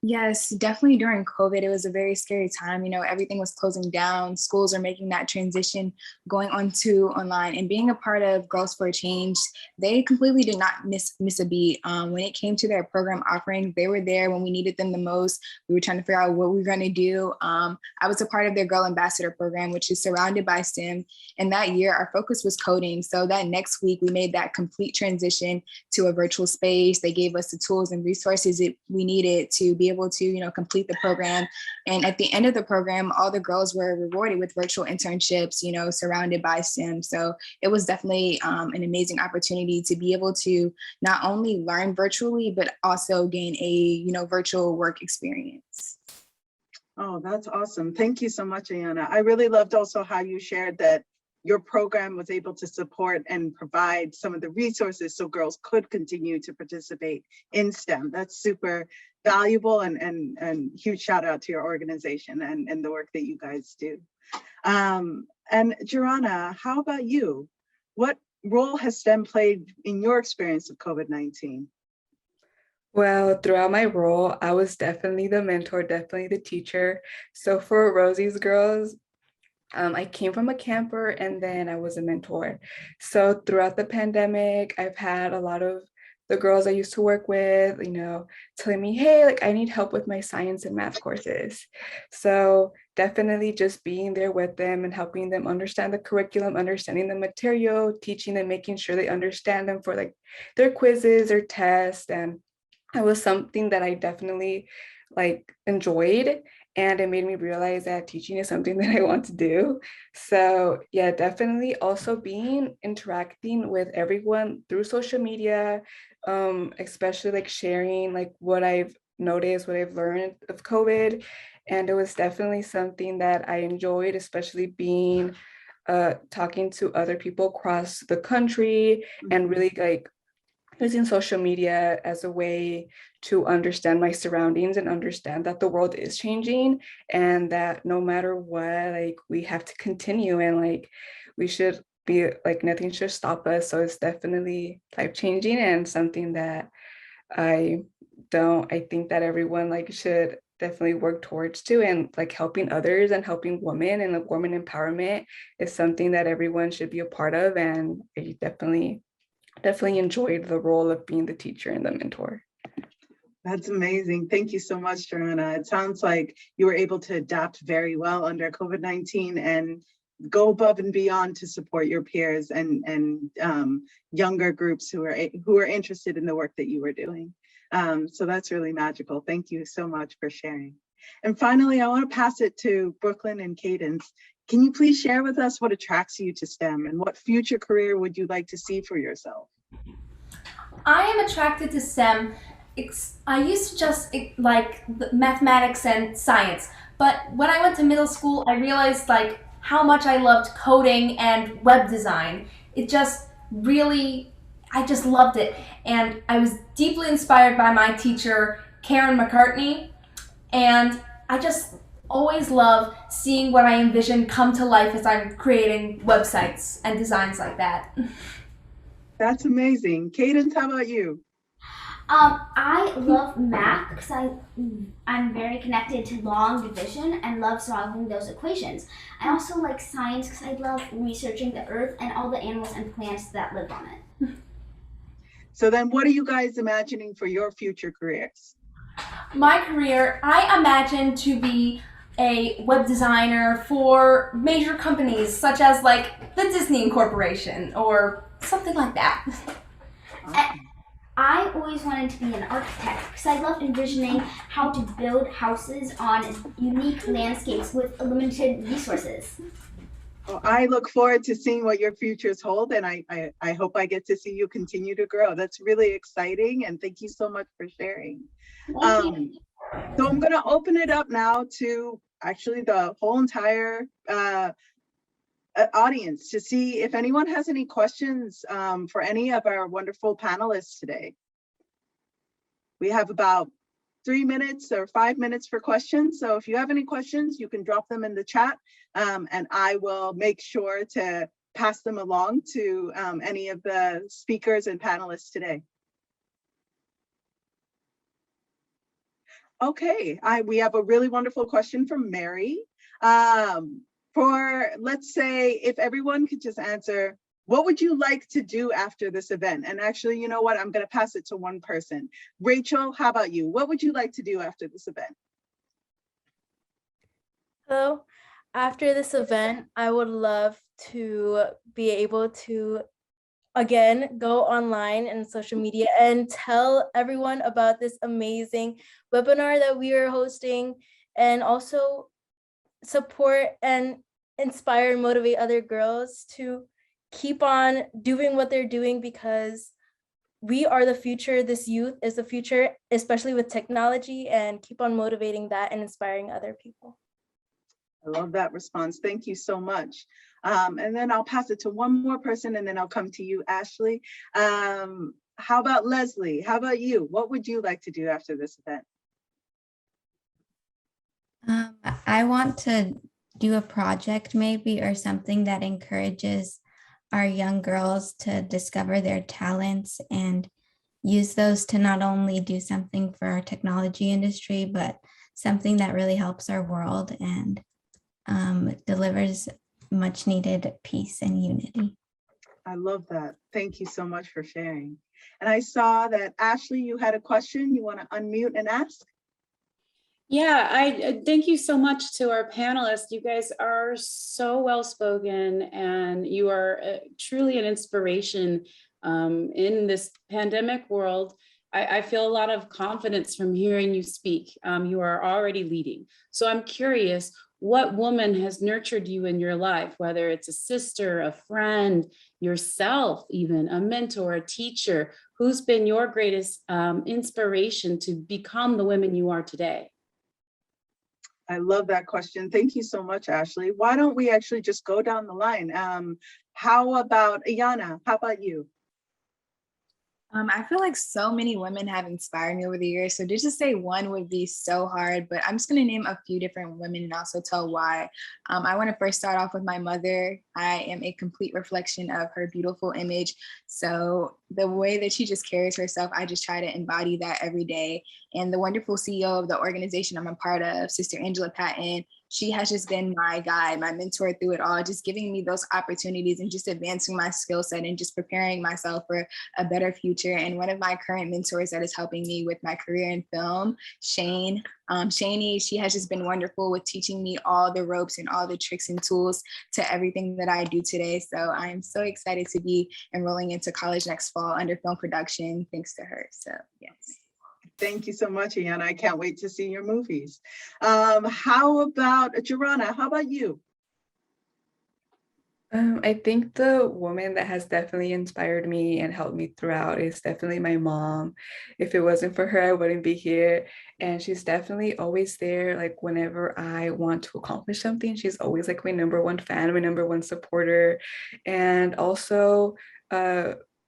Yes, definitely during COVID, it was a very scary time. Everything was closing down. Schools are making that transition, going on to online, and being a part of Girls for Change, they completely did not miss a beat. When it came to their program offerings, they were there when we needed them the most. We were trying to figure out what we were going to do. I was a part of their Girl Ambassador program, which is surrounded by STEM. And that year, our focus was coding. So that next week, we made that complete transition to a virtual space. They gave us the tools and resources that we needed to be able to, complete the program. And at the end of the program, all the girls were rewarded with virtual internships, surrounded by STEM. So it was definitely an amazing opportunity to be able to not only learn virtually, but also gain a, virtual work experience. Oh, that's awesome. Thank you so much, Ayana. I really loved also how you shared that your program was able to support and provide some of the resources so girls could continue to participate in STEM. That's super valuable, and huge shout out to your organization and the work that you guys do. And Jorana, how about you? What role has STEM played in your experience of COVID-19? Well, throughout my role, I was definitely the mentor, definitely the teacher. So for Rosie's Girls, I came from a camper, and then I was a mentor. So throughout the pandemic, I've had a lot of the girls I used to work with, telling me, hey, I need help with my science and math courses. So definitely just being there with them and helping them understand the curriculum, understanding the material, teaching them, making sure they understand them for their quizzes, their tests. And it was something that I definitely enjoyed. And it made me realize that teaching is something that I want to do. So yeah, definitely also interacting with everyone through social media, especially sharing what I've noticed, what I've learned of COVID. And it was definitely something that I enjoyed, especially talking to other people across the country, and really using social media as a way to understand my surroundings and understand that the world is changing, and that no matter what, we have to continue, and we should be nothing should stop us. So it's definitely life-changing, and something that I think that everyone should definitely work towards too. And helping others and helping women and women empowerment is something that everyone should be a part of. And I definitely enjoyed the role of being the teacher and the mentor. That's amazing. Thank you so much, Jorana. It sounds like you were able to adapt very well under COVID-19 and go above and beyond to support your peers and younger groups who are interested in the work that you were doing. So that's really magical. Thank you so much for sharing. And finally, I want to pass it to Brooklyn and Cadence. Can you please share with us what attracts you to STEM and what future career would you like to see for yourself? I am attracted to STEM. I used to just like mathematics and science, but when I went to middle school, I realized like how much I loved coding and web design. It just really, I just loved it. And I was deeply inspired by my teacher, Karen McCartney. And I just always love seeing what I envision come to life as I'm creating websites and designs like that. That's amazing. Cadence, how about you? I love math because I'm very connected to long division and love solving those equations. I also like science because I love researching the earth and all the animals and plants that live on it. So then what are you guys imagining for your future careers? My career, I imagine to be a web designer for major companies such as like the Disney Incorporation or something like that. I always wanted to be an architect because I love envisioning how to build houses on unique landscapes with limited resources. Well, I look forward to seeing what your futures hold, and I hope I get to see you continue to grow. That's really exciting, and thank you so much for sharing. So I'm going to open it up now to actually the whole entire audience to see if anyone has any questions for any of our wonderful panelists today. We have about 3 minutes or 5 minutes for questions. So if you have any questions, you can drop them in the chat and I will make sure to pass them along to any of the speakers and panelists today. Okay, we have a really wonderful question from Mary. Let's say, if everyone could just answer, what would you like to do after this event? And actually, you know what? I'm going to pass it to one person. Rachel, how about you? What would you like to do after this event? Hello. After this event, I would love to be able to, again, go online and social media and tell everyone about this amazing webinar that we are hosting, and also support and inspire and motivate other girls to keep on doing what they're doing, because we are the future. This youth is the future, especially with technology, and keep on motivating that and inspiring other people. I love that response. Thank you so much. And then I'll pass it to one more person and then I'll come to you, Ashley. How about Leslie? How about you? What would you like to do after this event? I want to do a project maybe, or something that encourages our young girls to discover their talents and use those to not only do something for our technology industry, but something that really helps our world and delivers much needed peace and unity. I love that. Thank you so much for sharing. And I saw that Ashley, you had a question you want to unmute and ask? Yeah, I thank you so much to our panelists. You guys are so well spoken, and you are truly an inspiration in this pandemic world. I feel a lot of confidence from hearing you speak. You are already leading. So I'm curious, what woman has nurtured you in your life, whether it's a sister, a friend, yourself, even a mentor, a teacher? Who's been your greatest inspiration to become the women you are today? I love that question. Thank you so much, Ashley. Why don't we actually just go down the line? How about Ayana? How about you? I feel like so many women have inspired me over the years. So just to say one would be so hard, but I'm just going to name a few different women and also tell why. I want to first start off with my mother. I am a complete reflection of her beautiful image. So the way that she just carries herself, I just try to embody that every day. And the wonderful CEO of the organization I'm a part of, Sister Angela Patton, she has just been my guide, my mentor through it all, just giving me those opportunities and just advancing my skill set and just preparing myself for a better future. And one of my current mentors that is helping me with my career in film, Shani, she has just been wonderful with teaching me all the ropes and all the tricks and tools to everything that I do today. So I'm so excited to be enrolling into college next fall under film production, thanks to her. So yes. Thank you so much, Iana. I can't wait to see your movies. How about Jorana? How about you? I think the woman that has definitely inspired me and helped me throughout is definitely my mom. If it wasn't for her, I wouldn't be here. And she's definitely always there. Like whenever I want to accomplish something, she's always like my number one fan, my number one supporter. And also,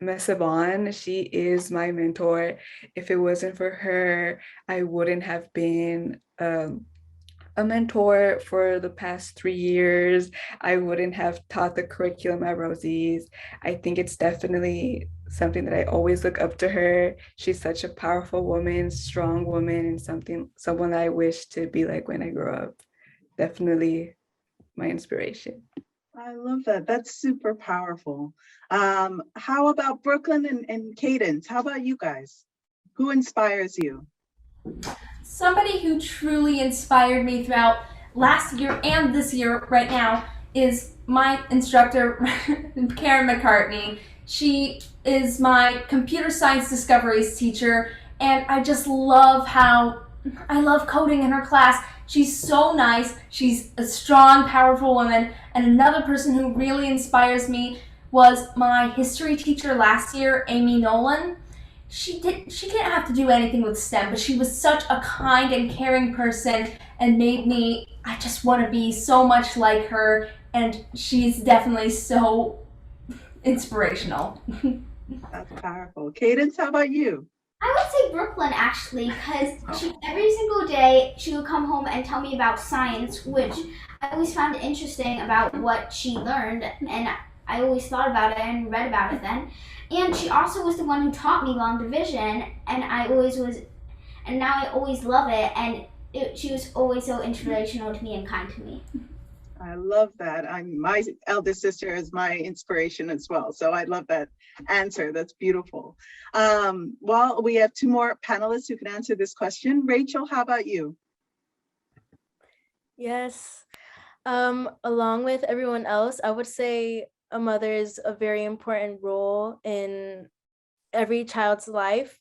Miss Yvonne, she is my mentor. If it wasn't for her, I wouldn't have been a mentor for the past 3 years. I wouldn't have taught the curriculum at Rosie's. I think it's definitely something that I always look up to her. She's such a powerful woman, strong woman, and someone that I wish to be like when I grow up. Definitely my inspiration. I love that. That's super powerful. How about Brooklyn and Cadence? How about you guys? Who inspires you? Somebody who truly inspired me throughout last year and this year right now is my instructor, Karen McCartney. She is my computer science discoveries teacher, and I just love I love coding in her class. She's so nice. She's a strong, powerful woman. And another person who really inspires me was my history teacher last year, Amy Nolan. She didn't have to do anything with STEM, but she was such a kind and caring person and I just want to be so much like her, and she's definitely so inspirational. That's powerful. Cadence, how about you? I would say Brooklyn, actually, because every single day she would come home and tell me about science, which I always found interesting about what she learned, and I always thought about it and read about it then. And she also was the one who taught me long division, and now I always love it, and she was always so inspirational to me and kind to me. I love that. My eldest sister is my inspiration as well. So I love that answer. That's beautiful. Well, we have 2 more panelists who can answer this question. Rachel, how about you? Yes. Along with everyone else, I would say a mother is a very important role in every child's life.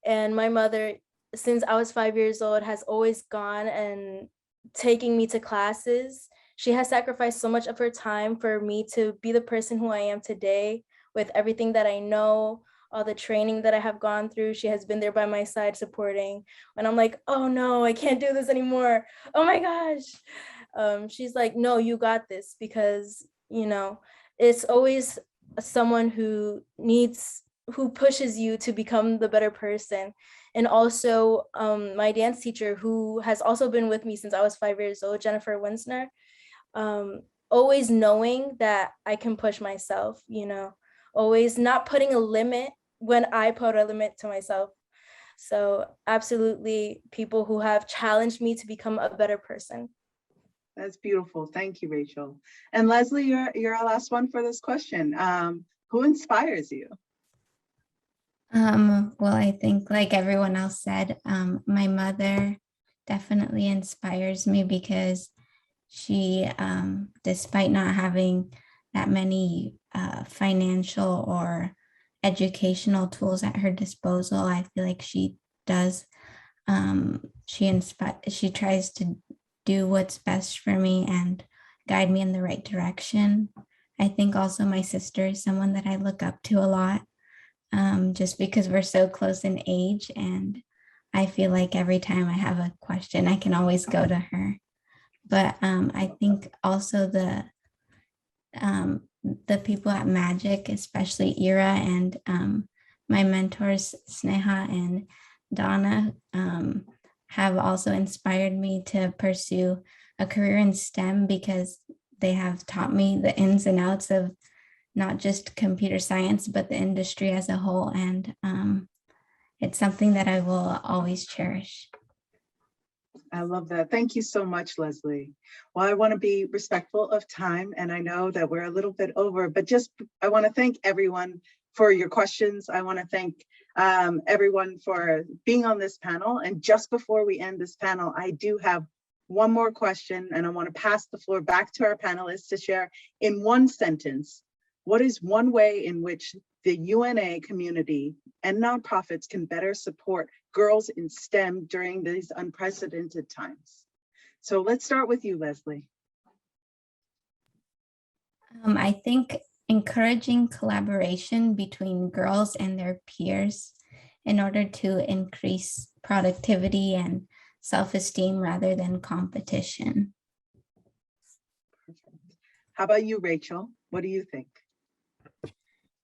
And my mother, since I was 5 years old, has always gone and taking me to classes. She has sacrificed so much of her time for me to be the person who I am today, with everything that I know, all the training that I have gone through. She has been there by my side supporting when I'm like, oh no, I can't do this anymore. Oh my gosh. She's like, no, you got this, because, it's always someone who pushes you to become the better person. And also my dance teacher, who has also been with me since I was 5 years old, Jennifer Winsner, always knowing that I can push myself, always not putting a limit when I put a limit to myself. So absolutely people who have challenged me to become a better person. That's beautiful. Thank you, Rachel. And Leslie, you're our last one for this question. Who inspires you? Well, I think like everyone else said, my mother definitely inspires me because she, despite not having that many financial or educational tools at her disposal, I feel like she does. She tries to do what's best for me and guide me in the right direction. I think also my sister is someone that I look up to a lot, just because we're so close in age, and I feel like every time I have a question, I can always go to her. But I think also the people at Magic, especially Ira and my mentors, Sneha and Donna, have also inspired me to pursue a career in STEM, because they have taught me the ins and outs of not just computer science, but the industry as a whole. And it's something that I will always cherish. I love that. Thank you so much, Leslie. Well, I want to be respectful of time, and I know that we're a little bit over, but I want to thank everyone for your questions. I want to thank everyone for being on this panel. And just before we end this panel, I do have one more question, and I want to pass the floor back to our panelists to share in one sentence, what is one way in which the UNA community and nonprofits can better support girls in STEM during these unprecedented times? So let's start with you, Leslie. I think encouraging collaboration between girls and their peers in order to increase productivity and self-esteem rather than competition. How about you, Rachel? What do you think?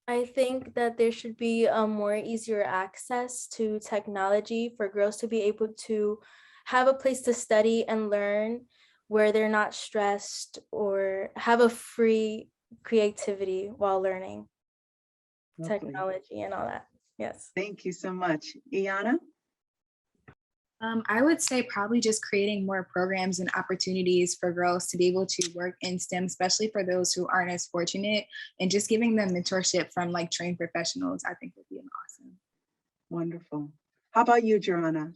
I think that there should be a more easier access to technology for girls to be able to have a place to study and learn where they're not stressed or have a free creativity while learning technology and all that. Yes. Thank you so much. Iana? I would say probably just creating more programs and opportunities for girls to be able to work in STEM, especially for those who aren't as fortunate, and just giving them mentorship from like trained professionals, I think would be awesome. Wonderful. How about you, Joanna?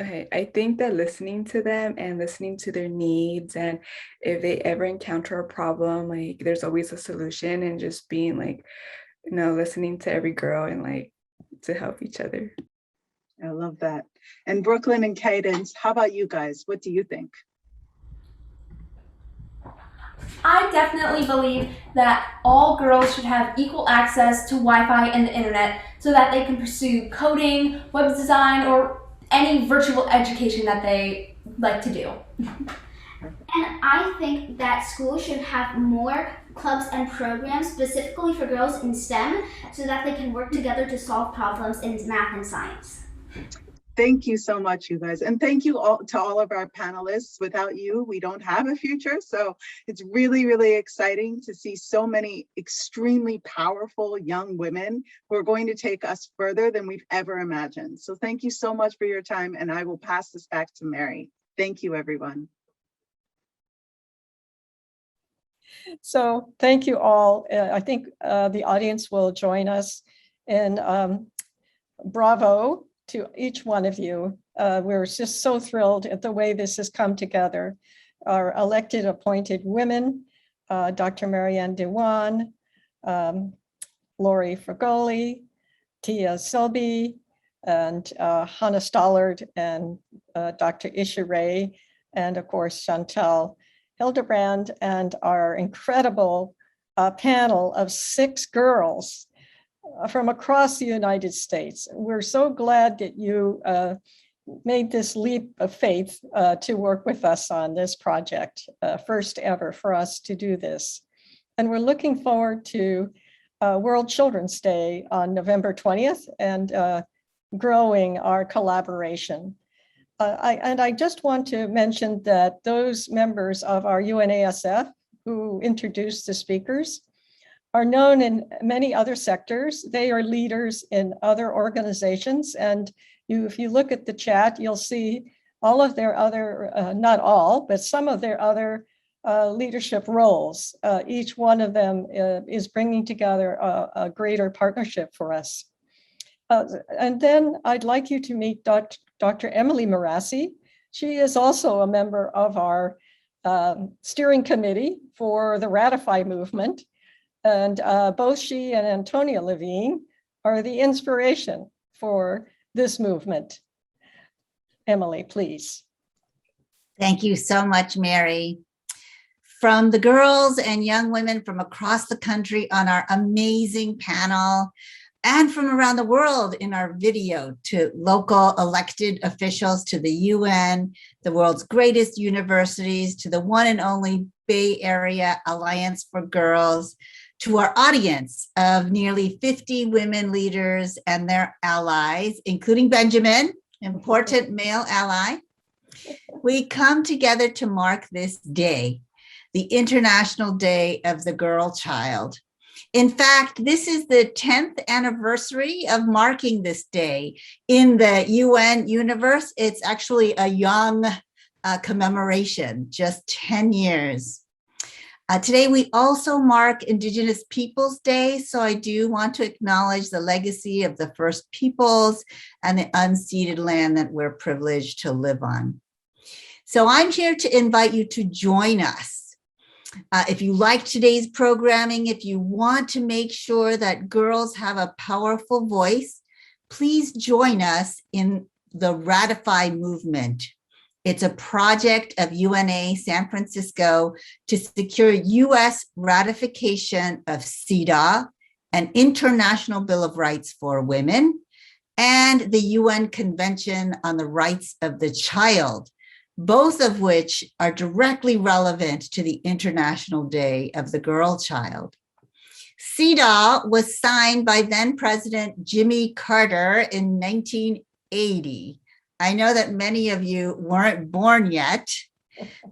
Okay, I think that listening to them and listening to their needs, and if they ever encounter a problem, like there's always a solution, and just being like, listening to every girl and like to help each other. I love that. And Brooklyn and Cadence, how about you guys? What do you think? I definitely believe that all girls should have equal access to Wi-Fi and the internet so that they can pursue coding, web design, or any virtual education that they like to do. And I think that schools should have more clubs and programs specifically for girls in STEM so that they can work together to solve problems in math and science. Thank you so much, you guys. And thank you all to all of our panelists. Without you, we don't have a future. So it's really, really exciting to see so many extremely powerful young women who are going to take us further than we've ever imagined. So thank you so much for your time. And I will pass this back to Mary. Thank you, everyone. So thank you all. I think the audience will join us in bravo to each one of you. We're just so thrilled at the way this has come together. Our elected appointed women, Dr. Marianne Dewan, Laurie Fergule, Tia Selby, and Hannah Stallard, and Dr. Isha Ray, and of course, Chantal, Hildebrand, and our incredible panel of 6 girls from across the United States. We're so glad that you made this leap of faith to work with us on this project, first ever for us to do this. And we're looking forward to World Children's Day on November 20th and growing our collaboration. I just want to mention that those members of our UNASF who introduced the speakers are known in many other sectors. They are leaders in other organizations. And if you look at the chat, you'll see all of their other, not all, but some of their other leadership roles. Each one of them is bringing together a greater partnership for us. And then I'd like you to meet Dr. Emily Marassi. She is also a member of our steering committee for the Ratify movement. And both she and Antonia Levine are the inspiration for this movement. Emily, please. Thank you so much, Mary. From the girls and young women from across the country on our amazing panel, and from around the world in our video, to local elected officials, to the UN, the world's greatest universities, to the one and only Bay Area Alliance for Girls, to our audience of nearly 50 women leaders and their allies, including Benjamin, important male ally. We come together to mark this day, the International Day of the Girl Child. In fact, this is the 10th anniversary of marking this day. In the UN universe, it's actually a young commemoration, just 10 years. Today, we also mark Indigenous Peoples Day, so I do want to acknowledge the legacy of the First Peoples and the unceded land that we're privileged to live on. So I'm here to invite you to join us. If you like today's programming, if you want to make sure that girls have a powerful voice, please join us in the Ratify movement. It's a project of UNA San Francisco to secure US ratification of CEDAW, an international Bill of Rights for women, and the UN Convention on the Rights of the Child, both of which are directly relevant to the International Day of the Girl Child. CEDAW was signed by then President Jimmy Carter in 1980. I know that many of you weren't born yet,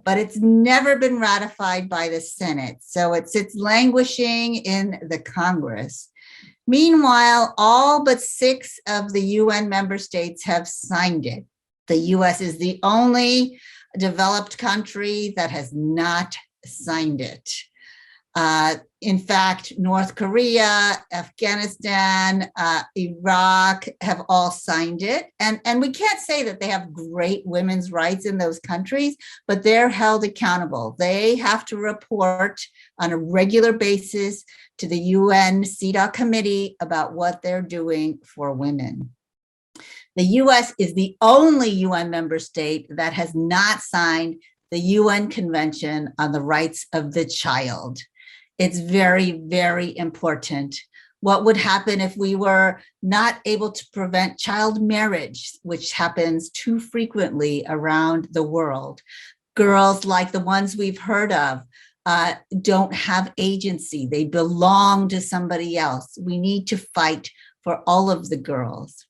but it's never been ratified by the Senate. So it sits languishing in the Congress. Meanwhile, all but 6 of the UN member states have signed it. The US is the only developed country that has not signed it. In fact, North Korea, Afghanistan, Iraq have all signed it. And we can't say that they have great women's rights in those countries, but they're held accountable. They have to report on a regular basis to the UN CEDAW committee about what they're doing for women. The US is the only UN member state that has not signed the UN Convention on the Rights of the Child. It's very, very important. What would happen if we were not able to prevent child marriage, which happens too frequently around the world? Girls like the ones we've heard of don't have agency. They belong to somebody else. We need to fight for all of the girls.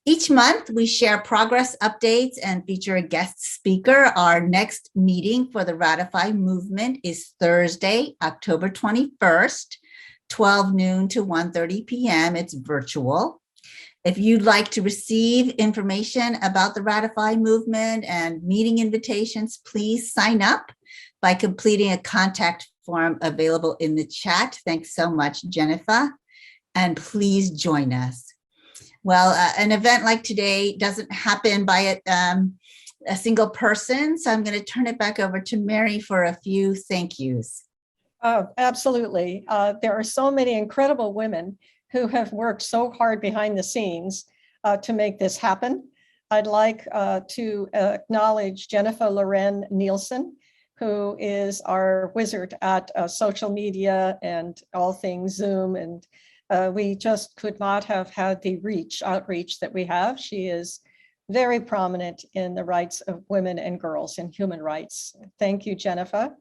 Each month, we share progress updates and feature a guest speaker. Our next meeting for the Ratify movement is Thursday, October 21st, 12 noon to 1:30 p.m. It's virtual. If you'd like to receive information about the Ratify movement and meeting invitations, please sign up by completing a contact form available in the chat. Thanks so much, Jennifer. And please join us. Well, an event like today doesn't happen by a single person, so I'm going to turn it back over to Mary for a few thank yous. Oh, absolutely. There are so many incredible women who have worked so hard behind the scenes to make this happen. I'd like to acknowledge Jennifer Loren Nielsen, who is our wizard at social media and all things Zoom, and we just could not have had the outreach that we have. She is very prominent in the rights of women and girls and human rights. Thank you, Jennifer.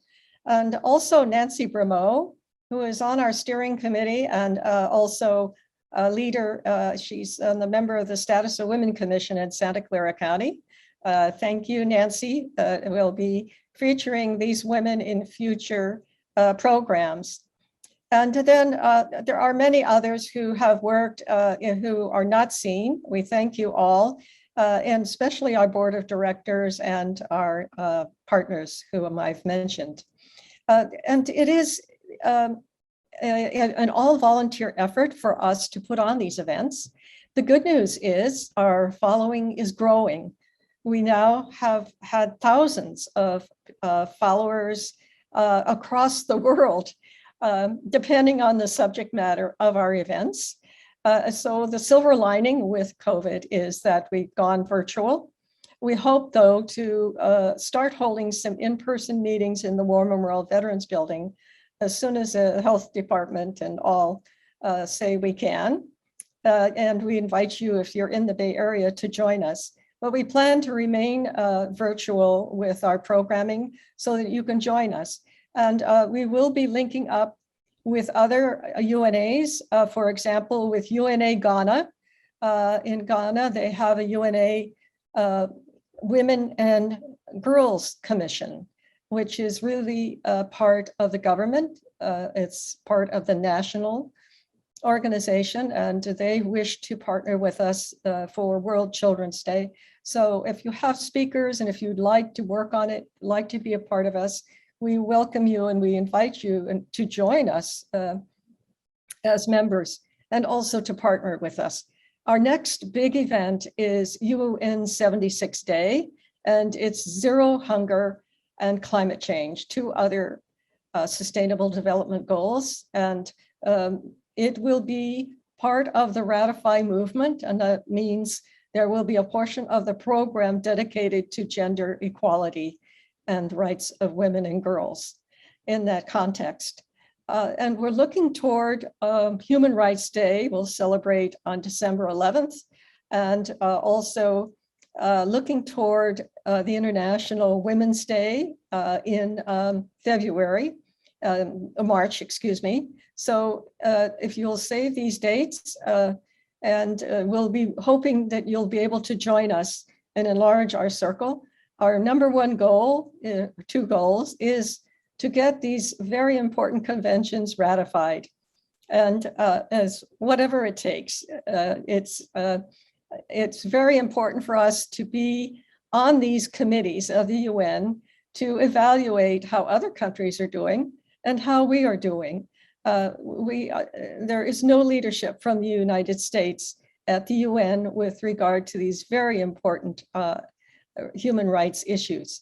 And also Nancy Brimo, who is on our steering committee and also a leader. She's the member of the Status of Women Commission in Santa Clara County. Thank you, Nancy. We'll be featuring these women in future programs. And then there are many others who have worked who are not seen. We thank you all, and especially our board of directors and our partners whom I've mentioned. And it is an all volunteer effort for us to put on these events. The good news is our following is growing. We now have had thousands of followers across the world, depending on the subject matter of our events. So the silver lining with COVID is that we've gone virtual. We hope, though, to start holding some in-person meetings in the War Memorial Veterans Building as soon as the health department and all say we can. And we invite you, if you're in the Bay Area, to join us. But we plan to remain virtual with our programming so that you can join us. And we will be linking up with other UNAs, for example, with UNA Ghana. In Ghana, they have a UNA Women and Girls Commission, which is really part of the government. It's part of the national organization, and they wish to partner with us for World Children's Day. So if you have speakers and if you'd like to work on it, like to be a part of us, we welcome you and we invite you to join us as members and also to partner with us. Our next big event is UN 76 Day, and it's Zero Hunger and Climate Change, two other Sustainable Development Goals. And it will be part of the Ratify movement, and that means there will be a portion of the program dedicated to gender equality and rights of women and girls in that context. And we're looking toward Human Rights Day. We'll celebrate on December 11th, and also looking toward the International Women's Day in February, March, excuse me. So if you'll save these dates, and we'll be hoping that you'll be able to join us and enlarge our circle. Our number one goal, two goals, is to get these very important conventions ratified, and as whatever it takes. It's very important for us to be on these committees of the UN to evaluate how other countries are doing and how we are doing. There is no leadership from the United States at the UN with regard to these very important human rights issues.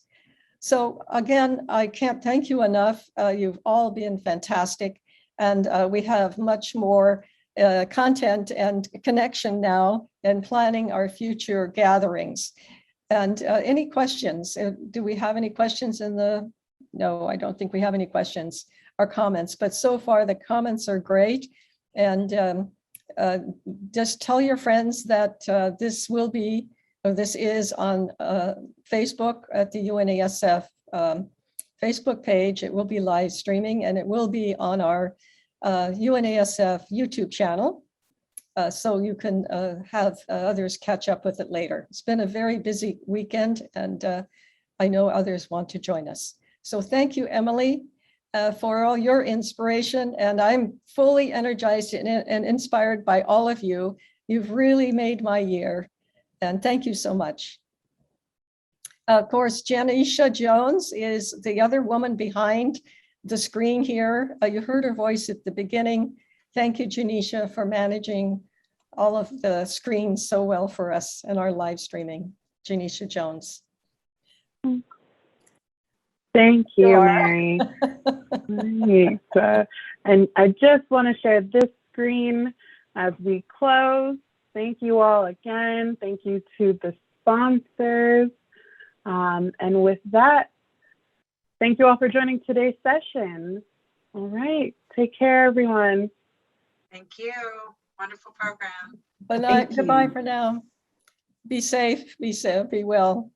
So again, I can't thank you enough. You've all been fantastic, and we have much more content and connection now in planning our future gatherings. And any questions? Do we have any questions in the? No, I don't think we have any questions or comments, but so far the comments are great. And just tell your friends that this is on Facebook at the UNASF Facebook page. It will be live streaming, and it will be on our UNASF YouTube channel. So you can have others catch up with it later. It's been a very busy weekend, and I know others want to join us. So thank you, Emily, for all your inspiration. And I'm fully energized and inspired by all of you. You've really made my year. And thank you so much. Of course, Janisha Jones is the other woman behind the screen here. You heard her voice at the beginning. Thank you, Janisha, for managing all of the screens so well for us and our live streaming. Janisha Jones. Thank you, Mary. Right. And I just want to share this screen as we close. Thank you all again. Thank you to the sponsors. And with that, thank you all for joining today's session. All right. Take care, everyone. Thank you. Wonderful program. Goodbye for now. Be safe, be well.